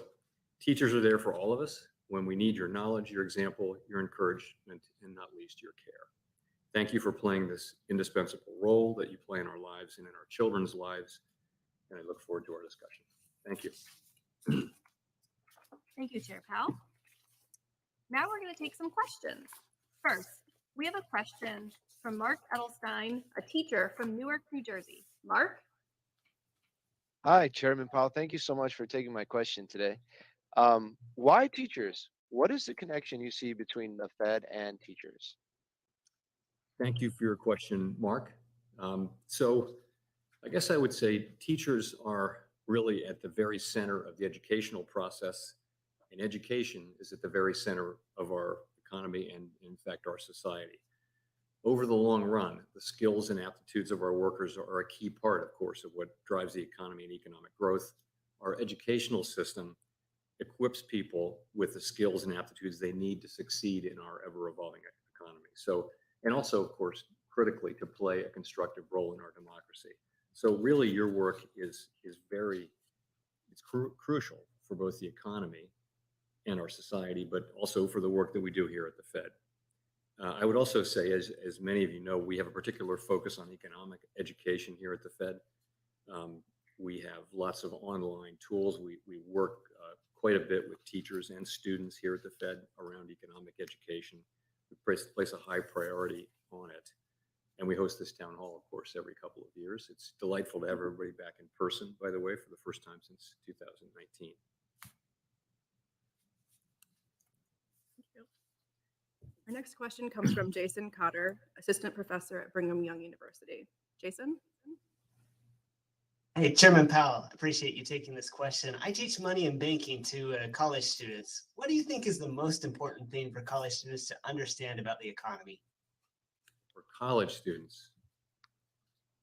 teachers are there for all of us when we need your knowledge, your example, your encouragement, and not least your care. Thank you for playing this indispensable role that you play in our lives and in our children's lives. And I look forward to our discussion. Thank you. Thank you, Chair Powell. Now we're going to take some questions. First, we have a question from Mark Edelstein, a teacher from Newark, New Jersey. Mark? Hi, Chairman Powell. Thank you so much for taking my question today. Why teachers? What is the connection you see between the Fed and teachers? Thank you for your question, Mark. So I guess I would say teachers are really at the very center of the educational process, and education is at the very center of our economy and, in fact, our society. Over the long run, the skills and aptitudes of our workers are a key part, of course, of what drives the economy and economic growth. Our educational system equips people with the skills and aptitudes they need to succeed in our ever-evolving economy. So, and also, of course, critically, to play a constructive role in our democracy. So really, your work is very, it's crucial for both the economy and our society, but also for the work that we do here at the Fed. I would also say, as many of you know, we have a particular focus on economic education here at the Fed. We have lots of online tools. We work quite a bit with teachers and students here at the Fed around economic education. We place a high priority on it. And we host this town hall, of course, every couple of years. It's delightful to have everybody back in person, by the way, for the first time since 2019. Thank you. Our next question comes from Jason Cotter, assistant professor at Brigham Young University. Jason? Hey, Chairman Powell, appreciate you taking this question. I teach money and banking to college students. What do you think is the most important thing for college students to understand about the economy? For college students,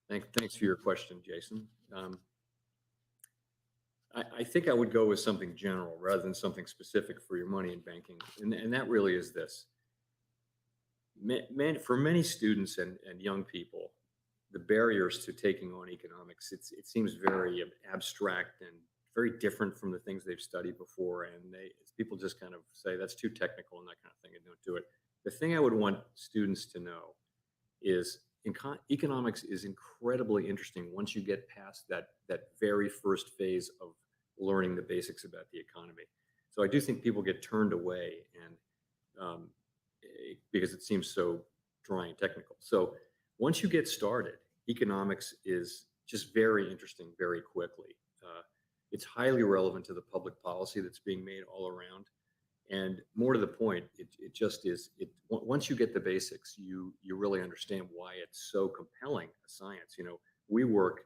thanks for your question, Jason. I think I would go with something general rather than something specific for your money and banking. And that really is this. For many students and young people, the barriers to taking on economics, it seems very abstract and very different from the things they've studied before. And people just kind of say, that's too technical and that kind of thing, and don't do it. The thing I would want students to know is economics is incredibly interesting once you get past that very first phase of learning the basics about the economy. So I do think people get turned away and because it seems so dry and technical. So once you get started, economics is just very interesting very quickly. It's highly relevant to the public policy that's being made all around. And more to the point, it just is, once you get the basics, you really understand why it's so compelling a science. You know, we work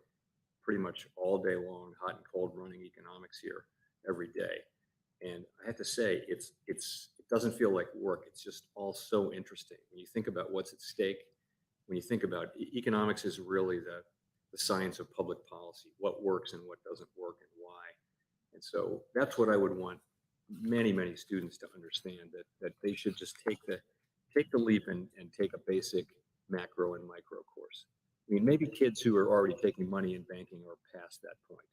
pretty much all day long, hot and cold, running economics here every day. And I have to say, it doesn't feel like work. It's just all so interesting. When you think about what's at stake, when you think about economics is really the science of public policy, what works and what doesn't work and why. And so that's what I would want many students to understand, that they should just take the leap and take a basic macro and micro course. I mean, maybe kids who are already taking money in banking are past that point.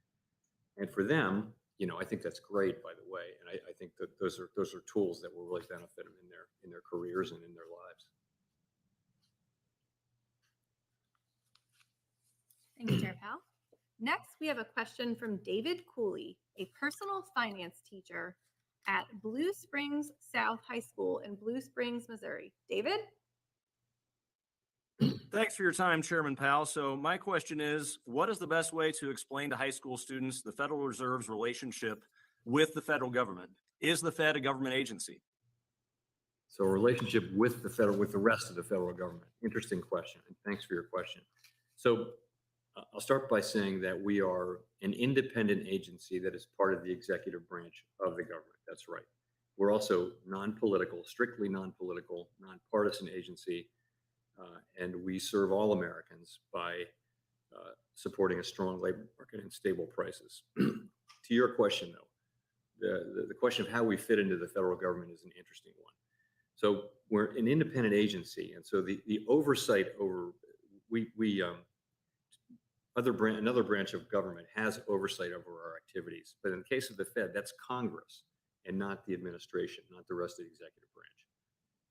And for them, you know, I think that's great, by the way. And I think that those are tools that will really benefit them in their careers and in their lives. Thank you, Chair Powell. Next, we have a question from David Cooley, a personal finance teacher at Blue Springs South High School in Blue Springs, Missouri. David? Thanks for your time, Chairman Powell. So my question is, what is the best way to explain to high school students the Federal Reserve's relationship with the federal government? Is the Fed a government agency? So a relationship with the rest of the federal government. Interesting question, and thanks for your question. So I'll start by saying that we are an independent agency that is part of the executive branch of the government. That's right. We're also non-political, strictly non-political, nonpartisan agency, and we serve all Americans by supporting a strong labor market and stable prices. To your question, though, the question of how we fit into the federal government is an interesting one. So we're an independent agency, and so the oversight over another branch of government has oversight over our activities. But in the case of the Fed, that's Congress and not the administration, not the rest of the executive branch.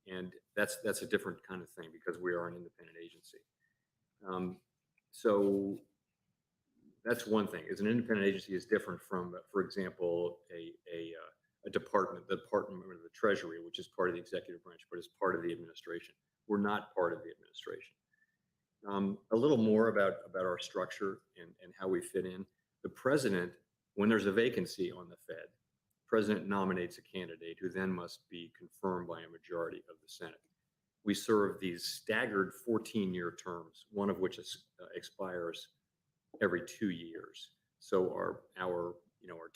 And that's a different kind of thing because we are an independent agency. So that's one thing. Is an independent agency is different from, for example, a department, the Department of the Treasury, which is part of the executive branch, but is part of the administration. We're not part of the administration. A little more about our structure and how we fit in. The president, when there's a vacancy on the Fed, the president nominates a candidate who then must be confirmed by a majority of the Senate. We serve these staggered 14-year terms, one of which expires every 2 years. So our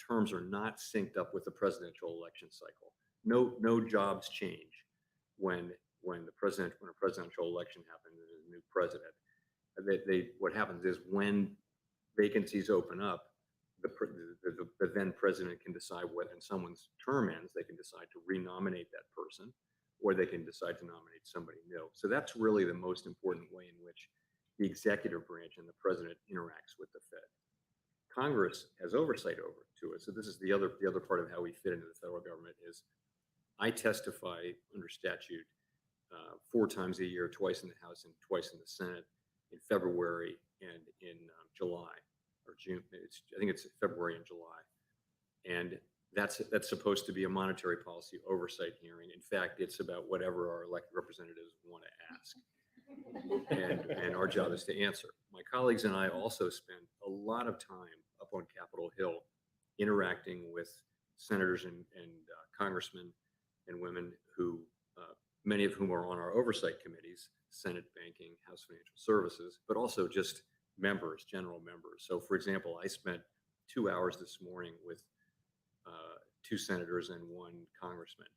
terms are not synced up with the presidential election cycle. No jobs change when a presidential election happens and there's a new president. What happens is when vacancies open up, the then president can decide when someone's term ends, they can decide to renominate that person, or they can decide to nominate somebody new. So that's really the most important way in which the executive branch and the president interacts with the Fed. Congress has oversight over to it. So this is the other part of how we fit into the federal government is I testify under statute 4 times a year, twice in the House and twice in the Senate, in February and in July or June. I think it's February and July, and that's supposed to be a monetary policy oversight hearing. In fact, it's about whatever our elected representatives want to ask, and our job is to answer. My colleagues and I also spend a lot of time up on Capitol Hill interacting with senators and congressmen and women who, many of whom are on our oversight committees, Senate Banking, House Financial Services, but also just members, general members. So for example, I spent 2 hours this morning with 2 senators and 1 congressman,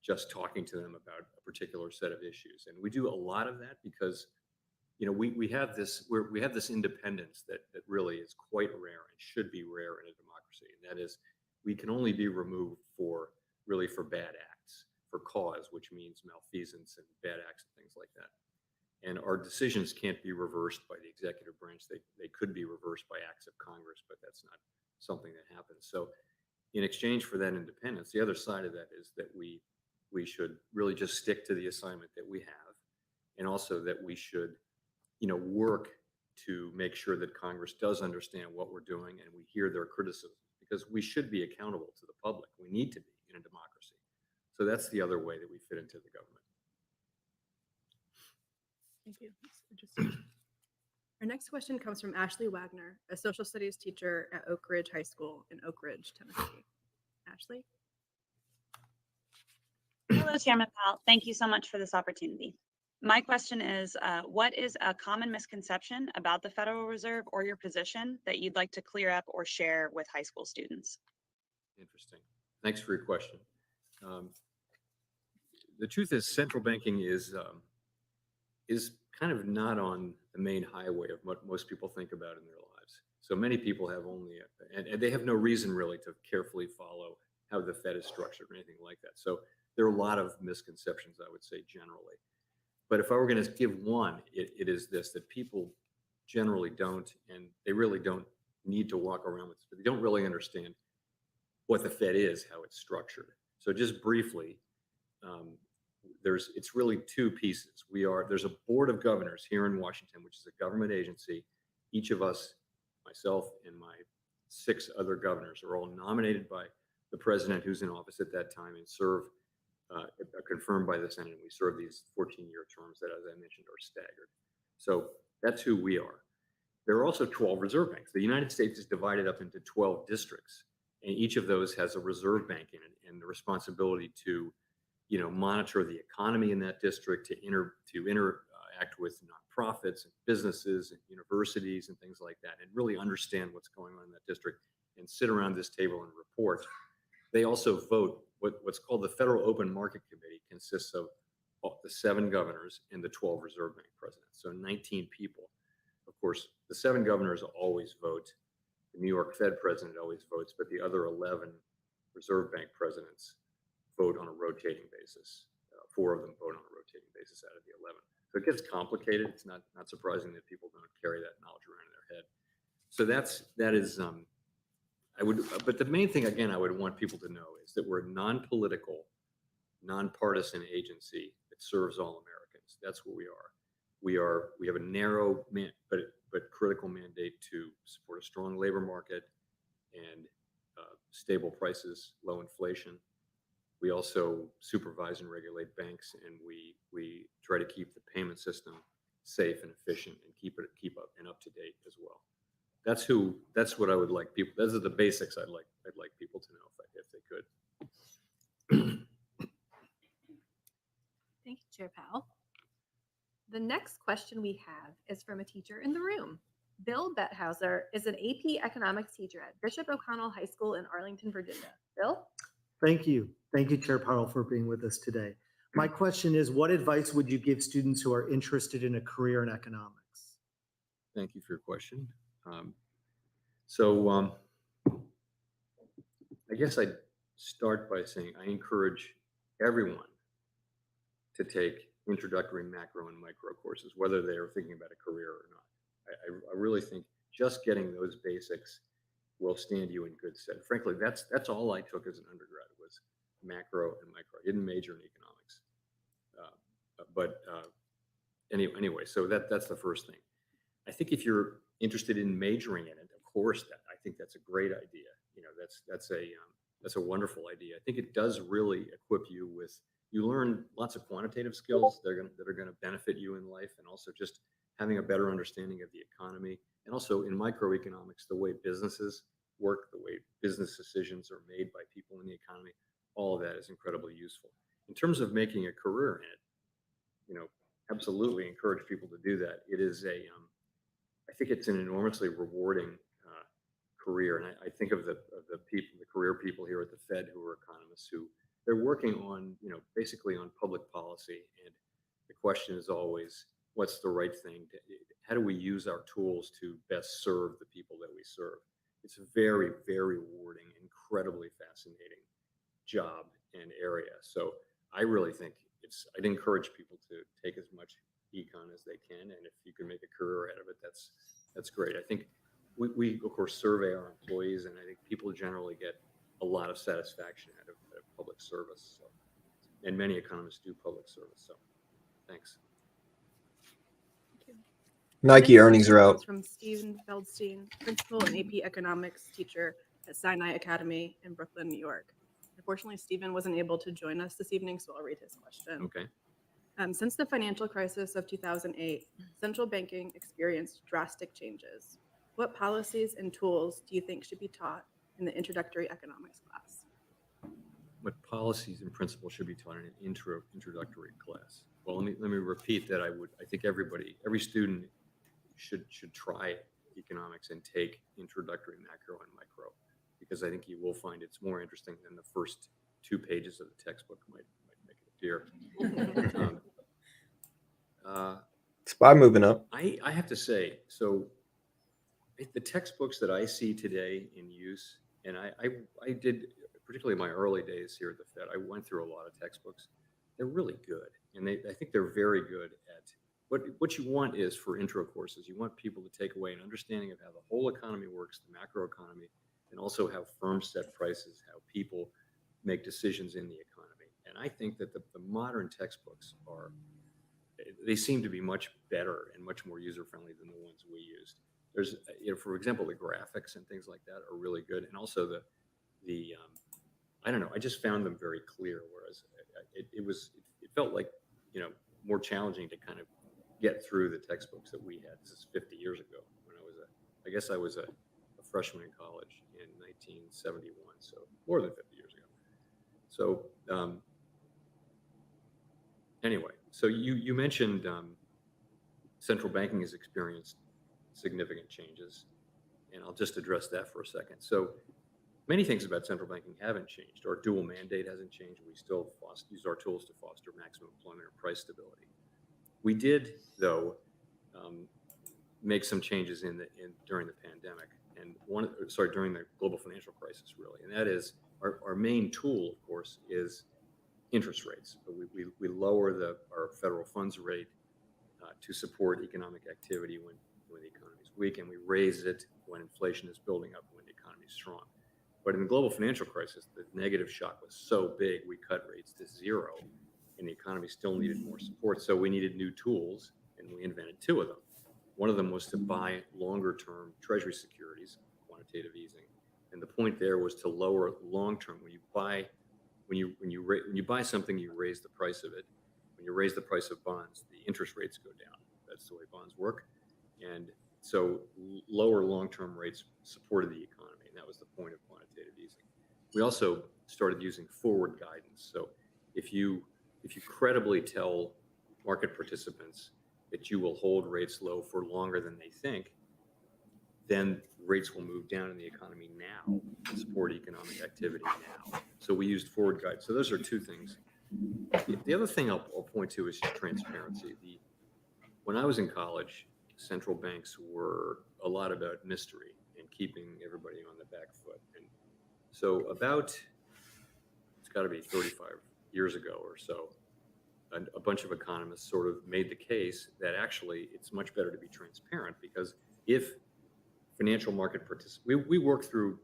just talking to them about a particular set of issues. And we do a lot of that because, you know, we have this independence that really is quite rare and should be rare in a democracy. And that is, we can only be removed for bad acts, for cause, which means malfeasance and bad acts and things like that. And our decisions can't be reversed by the executive branch. They could be reversed by acts of Congress, but that's not something that happens. So in exchange for that independence, the other side of that is that we should really just stick to the assignment that we have, and also that we should, you know, work to make sure that Congress does understand what we're doing and we hear their criticisms, because we should be accountable to the public. We need to be in a democracy. So that's the other way that we fit into the government. Thank you. That's interesting. Our next question comes from Ashley Wagner, a social studies teacher at Oak Ridge High School in Oak Ridge, Tennessee. Ashley? Hello, Chairman Powell. Thank you so much for this opportunity. My question is, what is a common misconception about the Federal Reserve or your position that you'd like to clear up or share with high school students? Interesting. Thanks for your question. The truth is, central banking is kind of not on the main highway of what most people think about in their lives. So many people have only, and they have no reason really to carefully follow how the Fed is structured or anything like that. So there are a lot of misconceptions, I would say, generally. But if I were going to give one, it is this, that people generally don't, and they really don't need to walk around with, they don't really understand what the Fed is, how it's structured. So just briefly, it's really 2 pieces. There's a board of governors here in Washington, which is a government agency. Each of us, myself and my 6 other governors, are all nominated by the president who's in office at that time and serve, confirmed by the Senate. We serve these 14-year terms that, as I mentioned, are staggered. So that's who we are. There are also 12 reserve banks. The United States is divided up into 12 districts, and each of those has a reserve bank in it, and the responsibility to, you know, monitor the economy in that district, to interact with nonprofits and businesses and universities and things like that, and really understand what's going on in that district and sit around this table and report. They also vote. What's called the Federal Open Market Committee consists of the 7 governors and the 12 reserve bank presidents, so 19 people. Of course, the 7 governors always vote. The New York Fed president always votes, but the other 11 reserve bank presidents vote on a rotating basis. 4 of them vote on a rotating basis out of the 11. So it gets complicated. It's not surprising that people don't carry that knowledge around in their head. So that is. But the main thing, again, I would want people to know is that we're a non-political, nonpartisan agency that serves all Americans. That's what we are. We have a narrow but critical mandate to support a strong labor market and stable prices, low inflation. We also supervise and regulate banks, and we try to keep the payment system safe and efficient and keep up and up to date as well. That's what I would like people. Those are the basics I'd like people to know if they could. Thank you, Chair Powell. The next question we have is from a teacher in the room. Bill Bethauser is an AP economics teacher at Bishop O'Connell High School in Arlington, Virginia. Bill? Thank you. Thank you, Chair Powell, for being with us today. My question is, what advice would you give students who are interested in a career in economics? Thank you for your question. I guess I'd start by saying I encourage everyone to take introductory macro and micro courses, whether they are thinking about a career or not. I really think just getting those basics will stand you in good stead. Frankly, that's all I took as an undergrad was macro and micro. I didn't major in economics, anyway. So that's the first thing. I think if you're interested in majoring in it, of course, I think that's a great idea. That's a wonderful idea. I think it does really equip you with. You learn lots of quantitative skills that are going to benefit you in life, and also just having a better understanding of the economy, and also in microeconomics, the way businesses work, the way business decisions are made by people in the economy. All of that is incredibly useful. In terms of making a career in it, absolutely encourage people to do that. It is I think it's an enormously rewarding career, and I think of the people, the career people here at the Fed who are economists who they're working on, basically on public policy, and the question is always, what's the right thing? How do we use our tools to best serve the people that we serve? It's a very, very rewarding, incredibly fascinating job and area. So I really think I'd encourage people to take as much econ as they can, and if you can make a career out of it, that's great. I think we of course survey our employees, and I think people generally get a lot of satisfaction out of public service. So, and many economists do public service. So, thanks. Nike earnings are out. From Steven Feldstein, principal and AP economics teacher at Sinai Academy in Brooklyn, New York. Unfortunately, Steven wasn't able to join us this evening, so I'll read his question. Okay. Since the financial crisis of 2008, central banking experienced drastic changes. What policies and tools do you think should be taught in the introductory economics class? What policies and principles should be taught in an introductory class? Well, let me repeat that. I think every student should try economics and take introductory macro and micro, because I think you will find it's more interesting than the first 2 pages of the textbook might make it appear. SPY moving up. I have to say, so the textbooks that I see today in use, and I did, particularly my early days here at the Fed, I went through a lot of textbooks. They're really good, and I think they're very good at what you want is for intro courses. You want people to take away an understanding of how the whole economy works, the macro economy, and also how firms set prices, how people make decisions in the economy. And I think that the modern textbooks they seem to be much better and much more user-friendly than the ones we used. There's, for example, the graphics and things like that are really good, and also the I don't know, I just found them very clear. Whereas it felt like more challenging to kind of get through the textbooks that we had. This is 50 years ago when I guess I was a freshman in college in 1971, so more than 50 years ago. So anyway, so you mentioned central banking has experienced significant changes, and I'll just address that for a second. So many things about central banking haven't changed. Our dual mandate hasn't changed. We still use our tools to foster maximum employment or price stability. We did, though, make some changes during the pandemic, and during the global financial crisis, really. And that is our main tool, of course, is interest rates. We lower our federal funds rate to support economic activity when the economy is weak, and we raise it when inflation is building up, when the economy is strong. But in the global financial crisis, the negative shock was so big, we cut rates to 0, and the economy still needed more support. So we needed new tools, and we invented 2 of them. One of them was to buy longer-term Treasury securities, quantitative easing, and the point there was to lower long-term. When you buy something, you raise the price of it. When you raise the price of bonds, the interest rates go down. That's the way bonds work, and so lower long-term rates supported the economy, and that was the point of quantitative easing. We also started using forward guidance. So if you credibly tell market participants that you will hold rates low for longer than they think, then rates will move down in the economy now and support economic activity now. So we used forward guidance. So those are 2 things. The other thing I'll point to is transparency. When I was in college, central banks were a lot about mystery and keeping everybody on the back foot. And So it's got to be 35 years ago or so, a bunch of economists sort of made the case that actually it's much better to be transparent, because if financial market participants, we work through,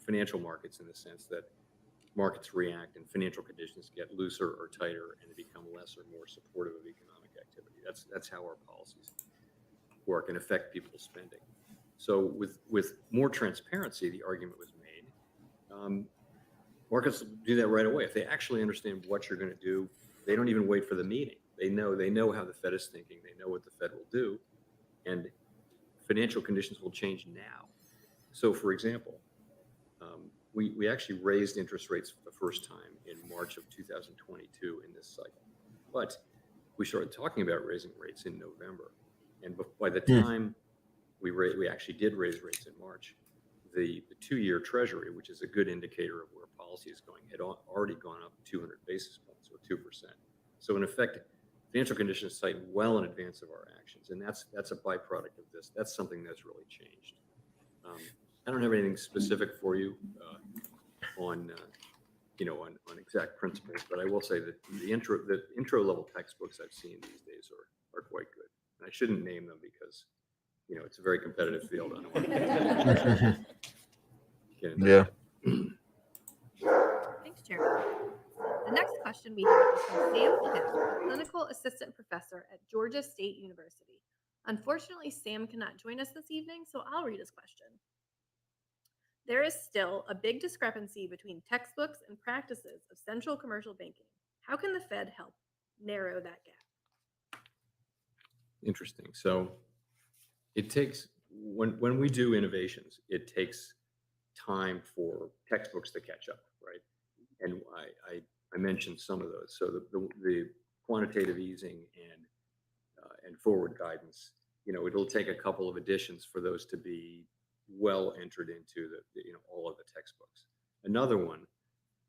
financial markets in the sense that markets react and financial conditions get looser or tighter and they become less or more supportive of economic activity. That's how our policies work and affect people's spending. So with more transparency, the argument was made, markets do that right away. If they actually understand what you're going to do, they don't even wait for the meeting. They know how the Fed is thinking. They know what the Fed will do, and financial conditions will change now. So, for example, we actually raised interest rates for the first time in March of 2022 in this cycle, but we started talking about raising rates in November, and by the time we actually did raise rates in March, the 2-year Treasury, which is a good indicator of where policy is going, had already gone up 200 basis points, or 2%. So in effect, financial conditions tightened well in advance of our actions, and that's a byproduct of this. That's something that's really changed. I don't have anything specific for you on exact principles, but I will say that the intro level textbooks I've seen these days are quite good. And I shouldn't name them because it's a very competitive field. I don't want to get into Yeah. Thanks, Chair. The next question we have is from Sam Pitt, clinical assistant professor at Georgia State University. Unfortunately, Sam cannot join us this evening, so I'll read his question. There is still a big discrepancy between textbooks and practices of central commercial banking. How can the Fed help narrow that gap? Interesting. So it takes, when we do innovations, it takes time for textbooks to catch up, right? And I mentioned some of those. So the quantitative easing and forward guidance, it'll take a couple of editions for those to be well entered into all of the textbooks. Another one,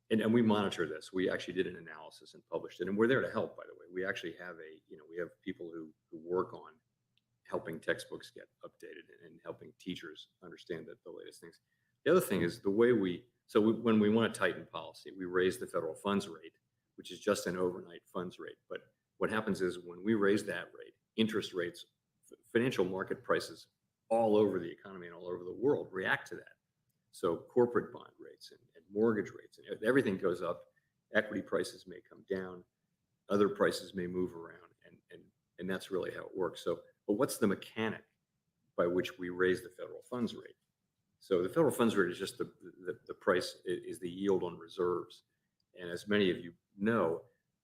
and we monitor this. We actually did an analysis and published it, and we're there to help. By the way, we actually have we have people who work on helping textbooks get updated and helping teachers understand the latest things. The other thing is the way when we want to tighten policy, we raise the federal funds rate, which is just an overnight funds rate. But what happens is when we raise that rate, interest rates, financial market prices all over the economy and all over the world react to that. So corporate bond rates and mortgage rates and everything goes up. Equity prices may come down, other prices may move around, and that's really how it works. So, but what's the mechanic by which we raise the federal funds rate? So the federal funds rate is just the price is the yield on reserves. And as many of you know,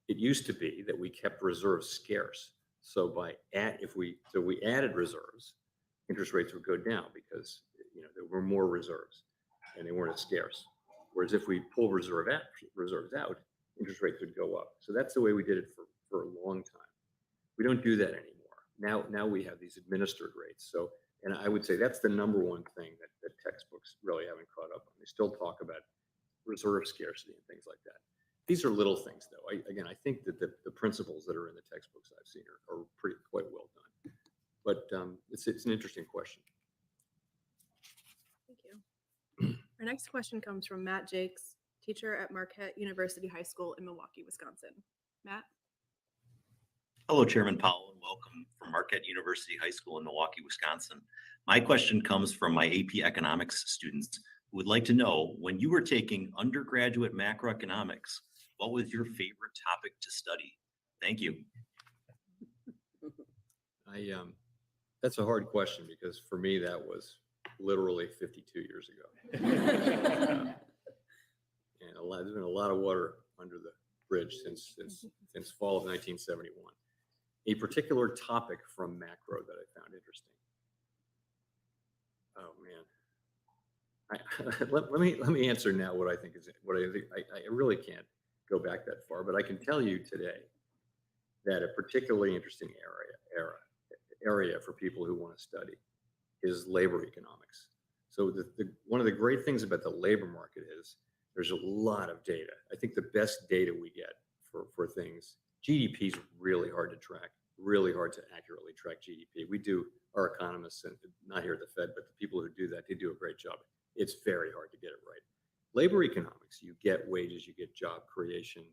it used to be that we kept reserves scarce. So if we added reserves, interest rates would go down because there were more reserves and they weren't as scarce. Whereas if we pull reserves out, interest rates would go up. So that's the way we did it for a long time. We don't do that anymore. Now we have these administered rates. So, and I would say that's the number one thing that textbooks really haven't caught up on. They still talk about reserve scarcity and things like that. These are little things, though. I think that the principles that are in the textbooks I've seen are quite well done. But it's an interesting question. Thank you. Our next question comes from Matt Jakes, teacher at Marquette University High School in Milwaukee, Wisconsin. Matt? Hello, Chairman Powell, and welcome from Marquette University High School in Milwaukee, Wisconsin. My question comes from my AP Economics students who would like to know, when you were taking undergraduate macroeconomics, what was your favorite topic to study? Thank you. That's a hard question because for me, that was literally 52 years ago. And there's been a lot of water under the bridge since fall of 1971. A particular topic from macro that I found interesting. Oh man, let me answer now what I think is what I think. I really can't go back that far, but I can tell you today that a particularly interesting area for people who want to study is labor economics. So one of the great things about the labor market is there's a lot of data. I think the best data we get for things, GDP is really hard to track, really hard to accurately track GDP. We do, our economists, and not here at the Fed, but the people who do that, they do a great job. It's very hard to get it right. labor economics, you get wages, you get job creation,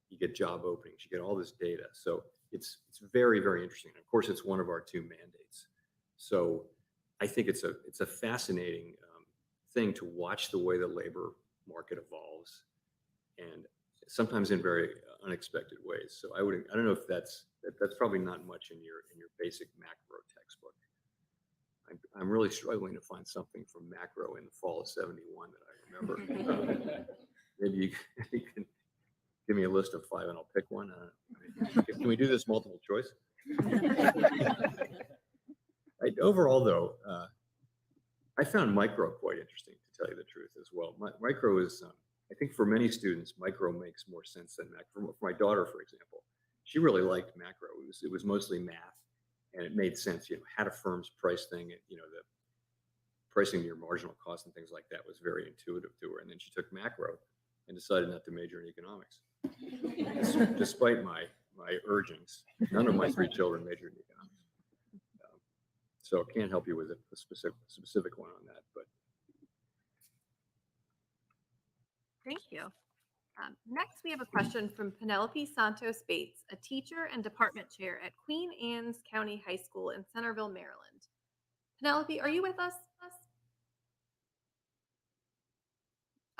you get job openings, you get all this data. So it's very, very interesting. Of course, it's one of our 2 mandates. So I think it's a fascinating thing to watch the way the labor market evolves, and sometimes in very unexpected ways. So I don't know if that's probably not much in your basic macro textbook. I'm really struggling to find something from macro in the fall of '71 that I remember. Maybe you can give me a list of 5 and I'll pick one. Can we do this multiple choice? Overall, though, I found micro quite interesting, to tell you the truth, as well. Micro is, I think for many students, micro makes more sense than macro. For my daughter, for example, she really liked macro. It was mostly math, and it made sense. How do firms price thing? The pricing your marginal cost and things like that was very intuitive to her. And then she took macro and decided not to major in economics. Despite my urgings, none of my 3 children majored in economics. So I can't help you with a specific one on that, but. Thank you. Next, we have a question from Penelope Santos Bates, a teacher and department chair at Queen Anne's County High School in Centerville, Maryland. Penelope, are you with us?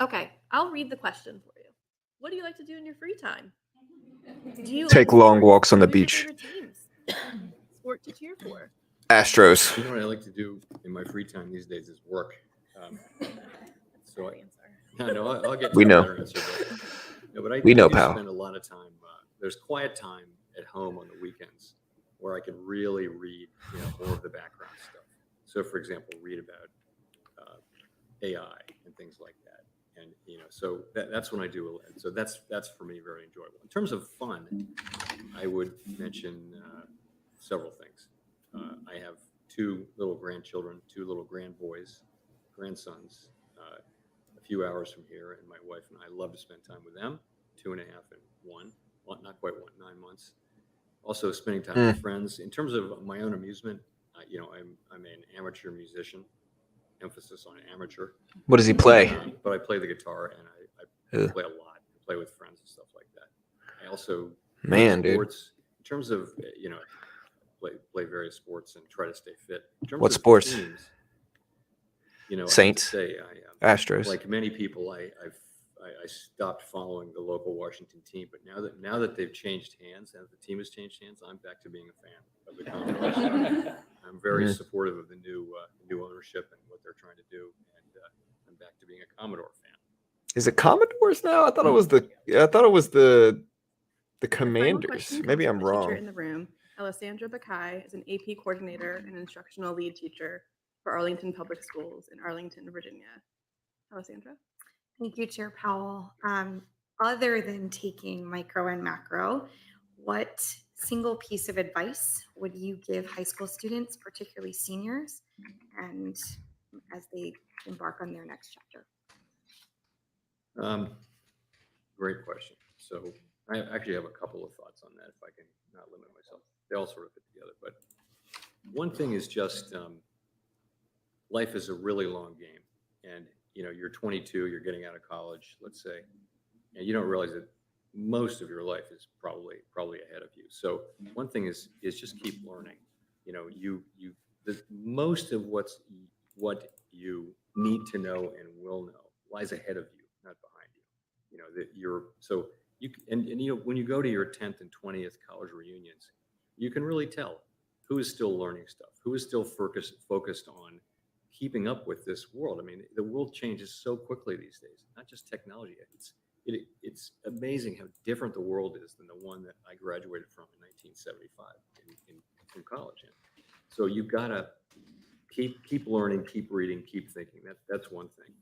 Okay, I'll read the question for you. What do you like to do in your free time? Do you Take like long sports? walks on the Who are your beach. favorite teams? Sport to cheer for? Astros. You know what I like to do in my free time these days is work. So I'll get to We a know. better answer. But I We know, do pal. spend a lot of time. There's quiet time at home on the weekends where I can really read more of the background stuff. So, for example, read about AI and things like that. And so that's when I do. And so that's for me very enjoyable. In terms of fun, I would mention several things. I have 2 little grandchildren, 2 little grandsons, a few hours from here, and my wife and I love to spend time with them. 2.5 and 1, well, not quite 1, 9 months. Also spending time with friends. In terms of my own amusement, I'm an amateur musician. Emphasis on amateur. What does he play? But I play the guitar, and I play a lot. I play with friends and stuff like that. I also play sports. In terms of play various sports and try to stay fit. In terms What of sports? Teams, Saints. I Astros. like many people, I stopped following the local Washington team, but now that they've changed hands, and the team has changed hands, I'm back to being a fan of the Commodores. I'm very supportive of the new ownership and what they're trying to do, and I'm back to being a Commodore fan. Is it Commodores now? I thought it was the Commanders. Maybe I'm Teacher wrong. in the room, Alessandra Bakai is an AP coordinator and instructional lead teacher for Arlington Public Schools in Arlington, Virginia. Alessandra? Thank you, Chair Powell. Other than taking micro and macro, what single piece of advice would you give high school students, particularly seniors, and as they embark on their next chapter? Great question. So I actually have a couple of thoughts on that, if I can not limit myself. They all sort of fit together. But one thing is just life is a really long game. And, you're 22, you're getting out of college, let's say, and you don't realize that most of your life is probably ahead of you. So one thing is just keep learning. Most of what you need to know and will know lies ahead of you, not behind you. When you go to your 10th and 20th college reunions, you can really tell who is still learning stuff, who is still focused on keeping up with this world. I mean, the world changes so quickly these days, not just technology. It's amazing how different the world is than the one that I graduated from in 1975 from college. So you've got to keep learning, keep reading, keep thinking. That's one thing.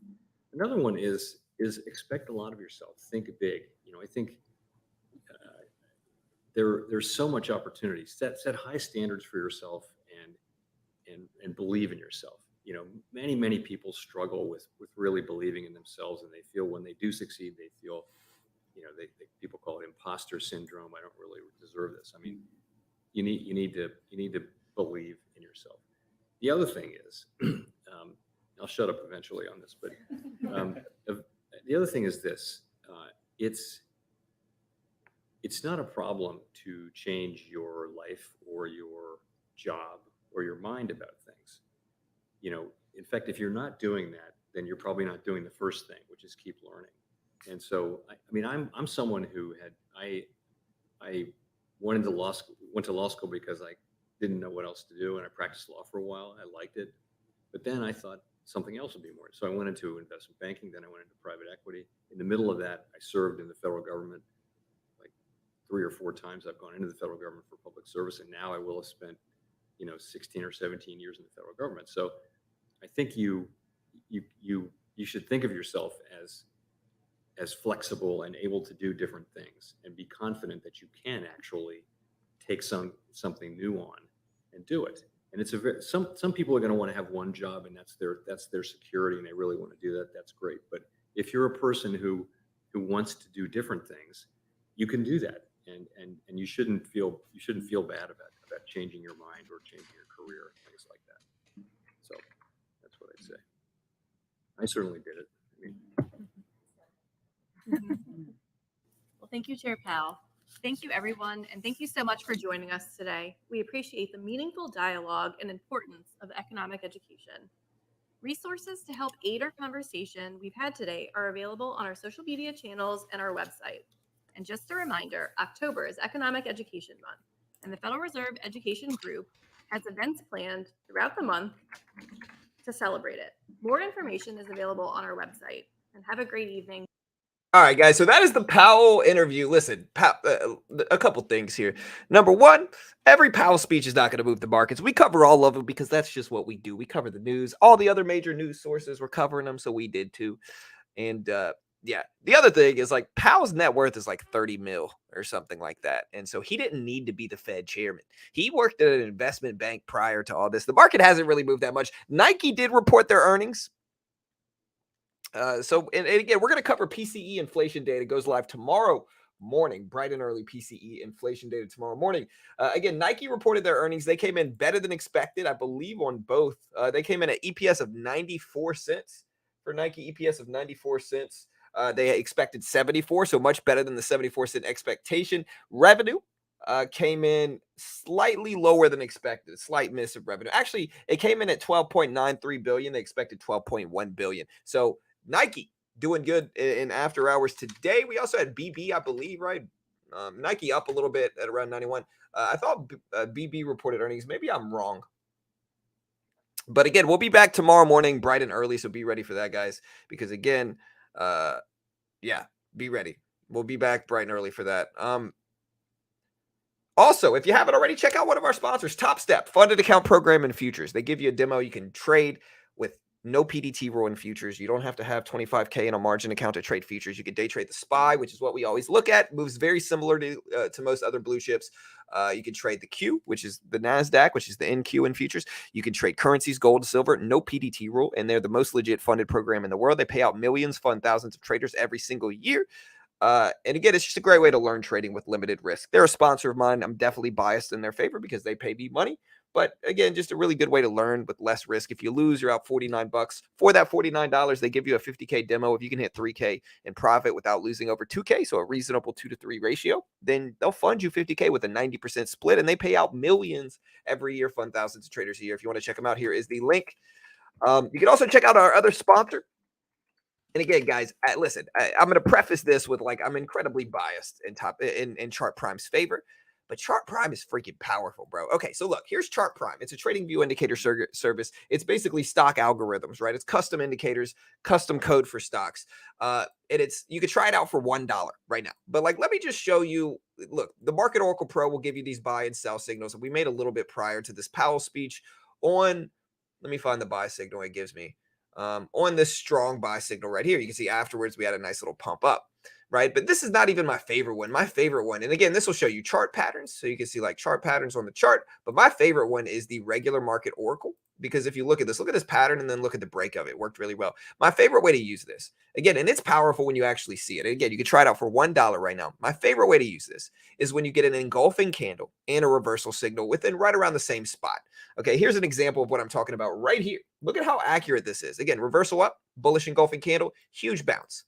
Another one is expect a lot of yourself. Think big. I think there's so much opportunity. Set high standards for yourself and believe in yourself. Many people struggle with really believing in themselves, and they feel when they do succeed, they feel, people call it imposter syndrome. I don't really deserve this. I mean, you need to believe in yourself. The other thing is, I'll shut up eventually on this, but the other thing is this, it's not a problem to change your life or your job or your mind about things. In fact, if you're not doing that, then you're probably not doing the first thing, which is keep learning. And so, I'm someone who I went to law school because I didn't know what else to do, and I practiced law for a while. I liked it, but then I thought something else would be more. So I went into investment banking, then I went into private equity. In the middle of that, I served in the federal government. Like 3 or 4 times I've gone into the federal government for public service, and now I will have spent 16 or 17 years in the federal government. So I think you should think of yourself as flexible and able to do different things, and be confident that you can actually take something new on and do it. And it's some people are going to want to have one job, and that's their security, and they really want to do that. That's great. But if you're a person who wants to do different things, you can do that, and you shouldn't feel bad about changing your mind or changing your career, things like that. So that's what I'd say. I certainly did it. Well, thank you, Chair Powell. Thank you, everyone, and thank you so much for joining us today. We appreciate the meaningful dialogue and importance of economic education. Resources to help aid our conversation we've had today are available on our social media channels and our website. And just a reminder, October is Economic Education Month, and the Federal Reserve Education Group has events planned throughout the month to celebrate it. More information is available on our website. And have a great evening. All right, guys. So that is the Powell interview. Listen, a couple things here. Number one, every Powell speech is not going to move the markets. We cover all of them because that's just what we do. We cover the news. All the other major news sources were covering them, so we did too. And yeah, the other thing is like Powell's net worth is like 30 mil or something like that. And so he didn't need to be the Fed chairman. He worked at an investment bank prior to all this. The market hasn't really moved that much. Nike did report their earnings. And again, we're going to cover PCE inflation data. It goes live tomorrow morning, bright and early PCE inflation data tomorrow morning. Again, Nike reported their earnings. They came in better than expected, I believe, on both. They came in at EPS of 94 cents for Nike, EPS of 94 cents. They expected 74, so much better than the 74-cent expectation. Revenue came in slightly lower than expected, a slight miss of revenue. Actually, it came in at 12.93 billion. They expected 12.1 billion. So Nike doing good in after hours today. We also had BB, I believe, right? Nike up a little bit at around 91. I thought BB reported earnings. Maybe I'm wrong. But again, we'll be back tomorrow morning, bright and early. So be ready for that, guys. Because again, yeah, be ready. We'll be back bright and early for that. Also, if you haven't already, check out one of our sponsors, Top Step, funded account program and futures. They give you a demo. You can trade with no PDT rule in futures. You don't have to have 25K in a margin account to trade futures. You can day trade the SPY, which is what we always look at. Moves very similar to most other blue chips. You can trade the Q, which is the NASDAQ, which is the NQ in futures. You can trade currencies, gold, silver, no PDT rule. And they're the most legit funded program in the world. They pay out millions, fund thousands of traders every single year. And again, it's just a great way to learn trading with limited risk. They're a sponsor of mine. I'm definitely biased in their favor because they pay me money. But again, just a really good way to learn with less risk. If you lose, you're out $49. For that $49, they give you a 50K demo. If you can hit 3K in profit without losing over 2K, so a reasonable 2-to-3 ratio, then they'll fund you 50K with a 90% split, and they pay out millions every year, fund thousands of traders a year. If you want to check them out, here is the link. You can also check out our other sponsor. And again, guys, listen, I'm going to preface this with I'm incredibly biased in Chart Prime's favor. But Chart Prime is freaking powerful, bro. Okay, so look, here's Chart Prime. It's a trading view indicator service. It's basically stock algorithms, right? It's custom indicators, custom code for stocks. And you could try it out for $1 right now. But let me just show you. Look, the Market Oracle Pro will give you these buy and sell signals. And we made a little bit prior to this Powell speech on. Let me find the buy signal it gives me. On this strong buy signal right here. You can see afterwards we had a nice little pump up. Right. But this is not even my favorite one. My favorite one. And again, this will show you chart patterns. So you can see chart patterns on the chart. But my favorite one is the regular market oracle. Because if you look at this pattern and then look at the break of it. It worked really well. My favorite way to use this. Again, and it's powerful when you actually see it. And again, you can try it out for $1 right now. My favorite way to use this is when you get an engulfing candle and a reversal signal within right around the same spot. Okay, here's an example of what I'm talking about right here. Look at how accurate this is. Again, reversal up, bullish engulfing candle, huge bounce.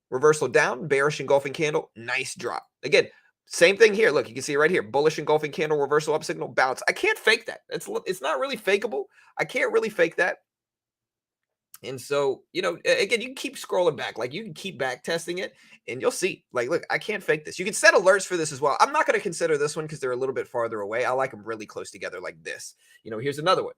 reversal down, bearish engulfing candle, nice drop. Again, same thing here. Look, you can see it right here. Bullish engulfing candle, reversal up signal, bounce. I can't fake that. It's not really fakeable. I can't really fake that. And so, again, you can keep scrolling back. Like, you can keep back testing it and you'll see. Like, look, I can't fake this. You can set alerts for this as well. I'm not going to consider this one because they're a little bit farther away. I like them really close together like this. Here's another one.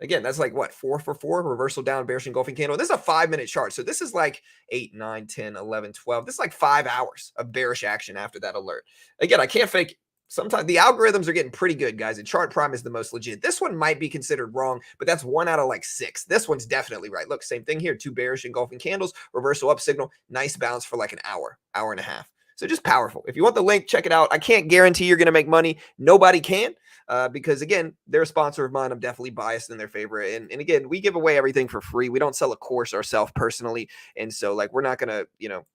Again, that's like what, 4 for 4, reversal down, bearish engulfing candle. This is a 5-minute chart. So this is like 8, 9, 10, 11, 12. This is like 5 hours of bearish action after that alert. Again, I can't fake it. Sometimes the algorithms are getting pretty good, guys. And Chart Prime is the most legit. This one might be considered wrong, but that's 1 out of like 6. This one's definitely right. Look, same thing here. 2 bearish engulfing candles, reversal up signal, nice bounce for like an hour, hour and a half. So just powerful. If you want the link, check it out. I can't guarantee you're going to make money. Nobody can. Because again, they're a sponsor of mine. I'm definitely biased in their favor. And again, we give away everything for free. We don't sell a course ourselves personally. And so like, we're not going to,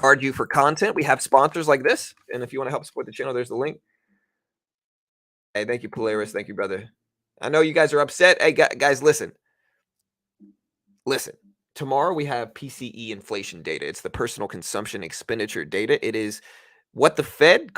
charge you for content. We have sponsors like this. And if you want to help support the channel, there's the link. Hey, thank you, Polaris. Thank you, brother. I know you guys are upset. Hey, guys, listen. Tomorrow we have PCE inflation data. It's the personal consumption expenditure data. It is what the Fed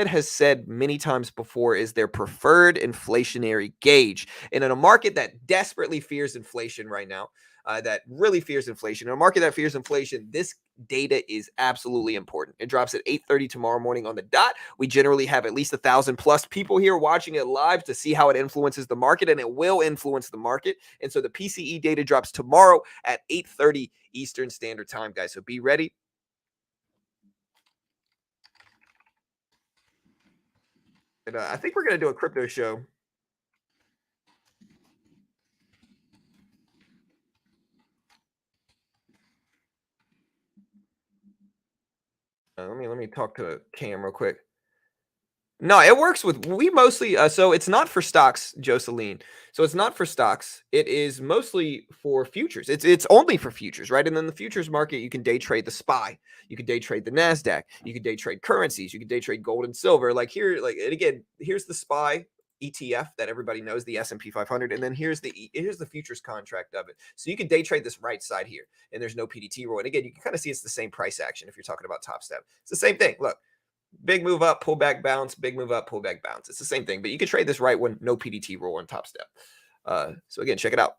has said many times before is their preferred inflationary gauge. And in a market that desperately fears inflation right now, that really fears inflation, in a market that fears inflation, this data is absolutely important. It drops at 8:30 tomorrow morning on the dot. We generally have at least 1,000+ people here watching it live to see how it influences the market, and it will influence the market. And so the PCE data drops tomorrow at 8:30 Eastern Standard Time, guys. So be ready. And I think we're going to do a crypto show. Let me talk to Cam real quick. No, it works with, we mostly, so it's not for stocks, Jocelyn. So it's not for stocks. It is mostly for futures. It's only for futures, right? And then the futures market, you can day trade the SPY. You can day trade the NASDAQ. You can day trade currencies. You can day trade gold and silver. Like here, and again, here's the SPY ETF that everybody knows, the S&P 500. And then here's the futures contract of it. So you can day trade this right side here, and there's no PDT rule. And again, you can kind of see it's the same price action if you're talking about Top Step. It's the same thing. Look. Big move up, pull back, bounce, big move up, pull back, bounce. It's the same thing, but you can trade this right when no PDT rule on Top Step. So again, check it out.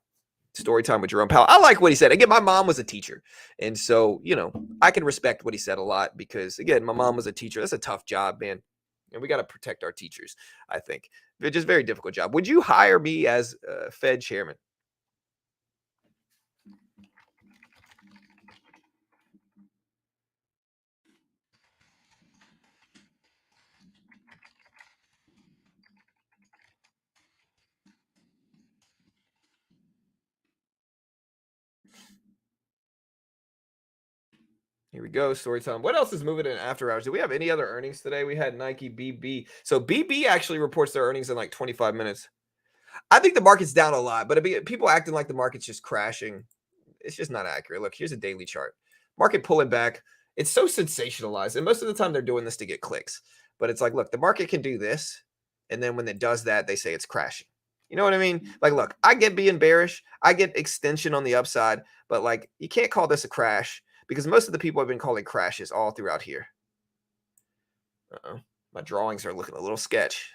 Story time with Jerome Powell. I like what he said. Again, my mom was a teacher. And so, I can respect what he said a lot because, again, my mom was a teacher. That's a tough job, man. And we got to protect our teachers, I think. It's just a very difficult job. Would you hire me as Fed chairman? Here we go. Story time. What else is moving in after hours? Do we have any other earnings today? We had Nike, BB. So BB actually reports their earnings in like 25 minutes. I think the market's down a lot, but people acting like the market's just crashing. It's just not accurate. Look, here's a daily chart. Market pulling back. It's so sensationalized. And most of the time they're doing this to get clicks. But it's like, look, the market can do this. And then when it does that, they say it's crashing. You know what I mean? Like, look, I get being bearish. I get extension on the upside. But like, you can't call this a crash because most of the people have been calling crashes all throughout here. Uh-oh. My drawings are looking a little sketch.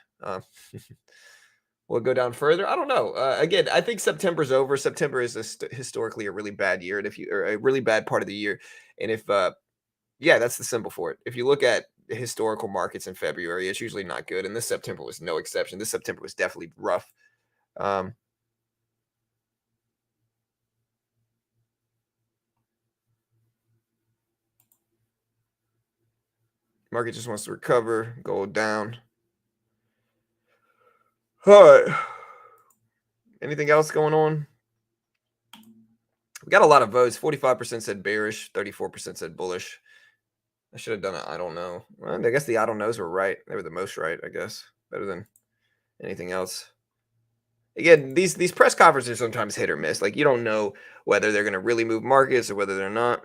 Will it go down further? I don't know. Again, I think September's over. September is historically a really bad year, and or a really bad part of the year. And if, yeah, that's the symbol for it. If you look at historical markets in February, it's usually not good. And this September was no exception. This September was definitely rough. Market just wants to recover, gold down. All right. Anything else going on? We got a lot of votes. 45% said bearish, 34% said bullish. I should have done it. I don't know. Well, I guess the I don't knows were right. They were the most right, I guess. Better than anything else. Again, these press conferences are sometimes hit or miss. Like, you don't know whether they're going to really move markets or whether they're not.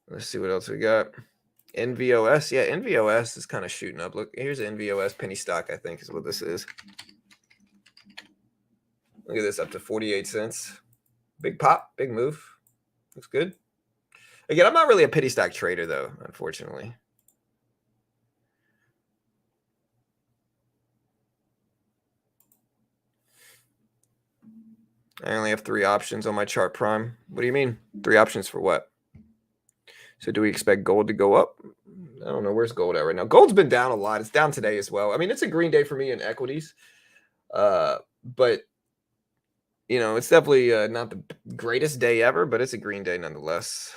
Let's see what else we got. NVOS. Yeah, NVOS is kind of shooting up. Look, here's NVOS penny stock, I think is what this is. Look at this, up to 48 cents. Big pop, big move. Looks good. Again, I'm not really a penny stock trader, though, unfortunately. I only have 3 options on my chart prime. What do you mean? 3 options for what? So do we expect gold to go up? I don't know. Where's gold at right now? Gold's been down a lot. It's down today as well. I mean, it's a green day for me in equities. But, you know, it's definitely not the greatest day ever, but it's a green day nonetheless.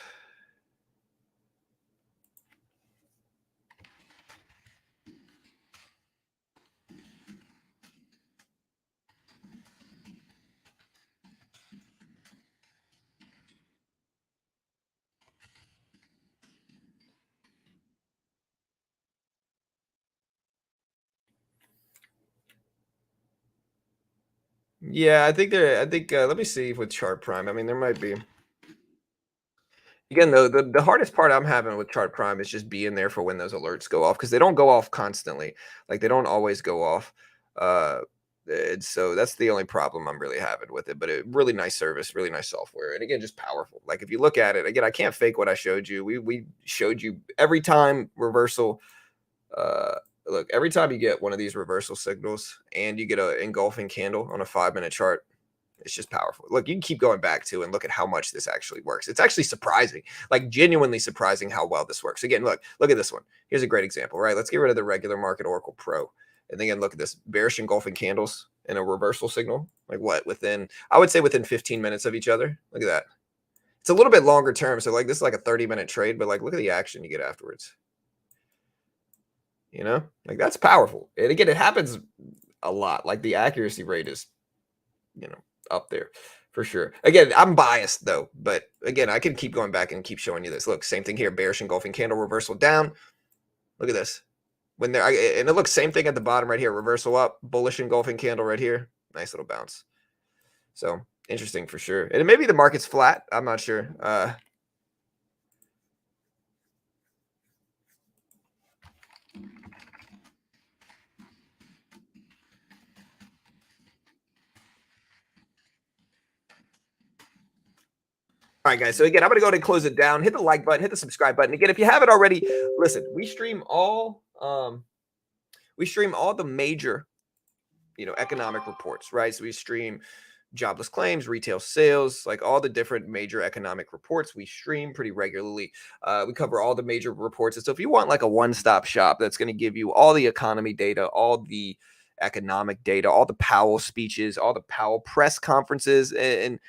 Yeah, I think let me see with chart prime. I mean, there might be. Again, though, the hardest part I'm having with chart prime is just being there for when those alerts go off, because they don't go off constantly. Like, they don't always go off. And so that's the only problem I'm really having with it. But a really nice service, really nice software, and again, just powerful. Like, if you look at it, again, I can't fake what I showed you. We showed you every time reversal. Look, every time you get one of these reversal signals and you get an engulfing candle on a 5-minute chart, it's just powerful. Look, you can keep going back to and look at how much this actually works. It's actually surprising, like genuinely surprising how well this works. Again, look at this one. Here's a great example, right? Let's get rid of the regular market Oracle Pro. And again, look at this bearish engulfing candles and a reversal signal. Like what? I would say within 15 minutes of each other. Look at that. It's a little bit longer term. So like this is like a 30-minute trade, but like look at the action you get afterwards. You know, like that's powerful. And again, it happens a lot. Like the accuracy rate is, you know, up there for sure. Again, I'm biased though, but again, I can keep going back and keep showing you this. Look, same thing here, bearish engulfing candle, reversal down. Look at this. And it looks same thing at the bottom right here, reversal up, bullish engulfing candle right here. Nice little bounce. So interesting for sure. And maybe the market's flat. I'm not sure. All right, guys. So again, I'm going to go ahead and close it down. Hit the like button, hit the subscribe button. Again, if you haven't already, listen, we stream all the major, you know, economic reports, right? So we stream jobless claims, retail sales, like all the different major economic reports we stream pretty regularly. We cover all the major reports. And so if you want like a one-stop shop that's going to give you all the economy data, all the economic data, all the Powell speeches, all the Powell press conferences, and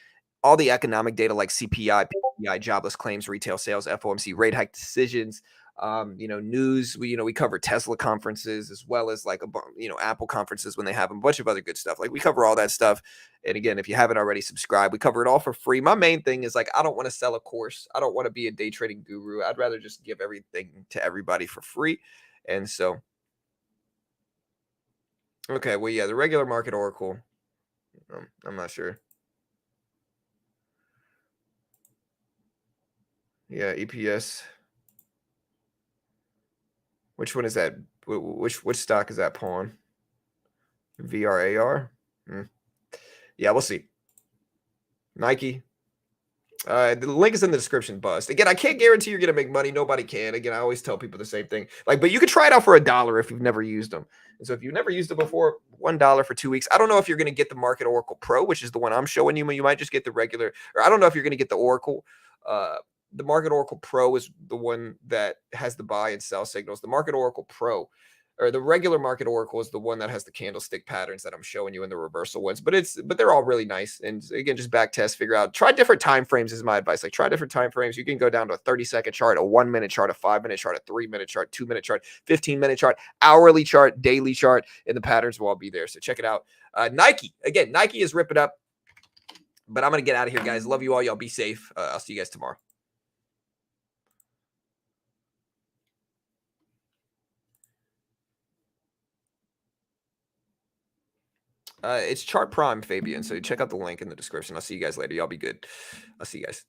all the economic data like CPI, PPI, jobless claims, retail sales, FOMC rate hike decisions, you know, news. We cover Tesla conferences as well as like Apple conferences when they have a bunch of other good stuff. Like we cover all that stuff. And again, if you haven't already subscribed, we cover it all for free. My main thing is like I don't want to sell a course. I don't want to be a day trading guru. I'd rather just give everything to everybody for free. And so, okay, well, yeah, the regular market Oracle. I'm not sure. Yeah, EPS. Which one is that? Which stock is that pawn? VRAR? Yeah, we'll see. Nike. The link is in the description, Bust. Again, I can't guarantee you're gonna make money. Nobody can. Again, I always tell people the same thing. Like, but you could try it out for $1 if you've never used them. And so if you've never used them before, $1 for 2 weeks. I don't know if you're gonna get the Market Oracle Pro, which is the one I'm showing you. You might just get the regular, or I don't know if you're gonna get the Oracle. The Market Oracle Pro is the one that has the buy and sell signals. The Market Oracle Pro, or the regular Market Oracle, is the one that has the candlestick patterns that I'm showing you in the reversal ones. But they're all really nice. And again, just back test, figure out, try different time frames is my advice. Like try different time frames. You can go down to a 30-second chart, a 1-minute chart, a 5-minute chart, a 3-minute chart, 2-minute chart, 15-minute chart, hourly chart, daily chart, and the patterns will all be there. So check it out. Nike is ripping up. But I'm gonna get out of here, guys. Love you all. Y'all be safe. I'll see you guys tomorrow. It's Chart Prime, Fabian. So check out the link in the description. I'll see you guys later. Y'all be good. I'll see you guys.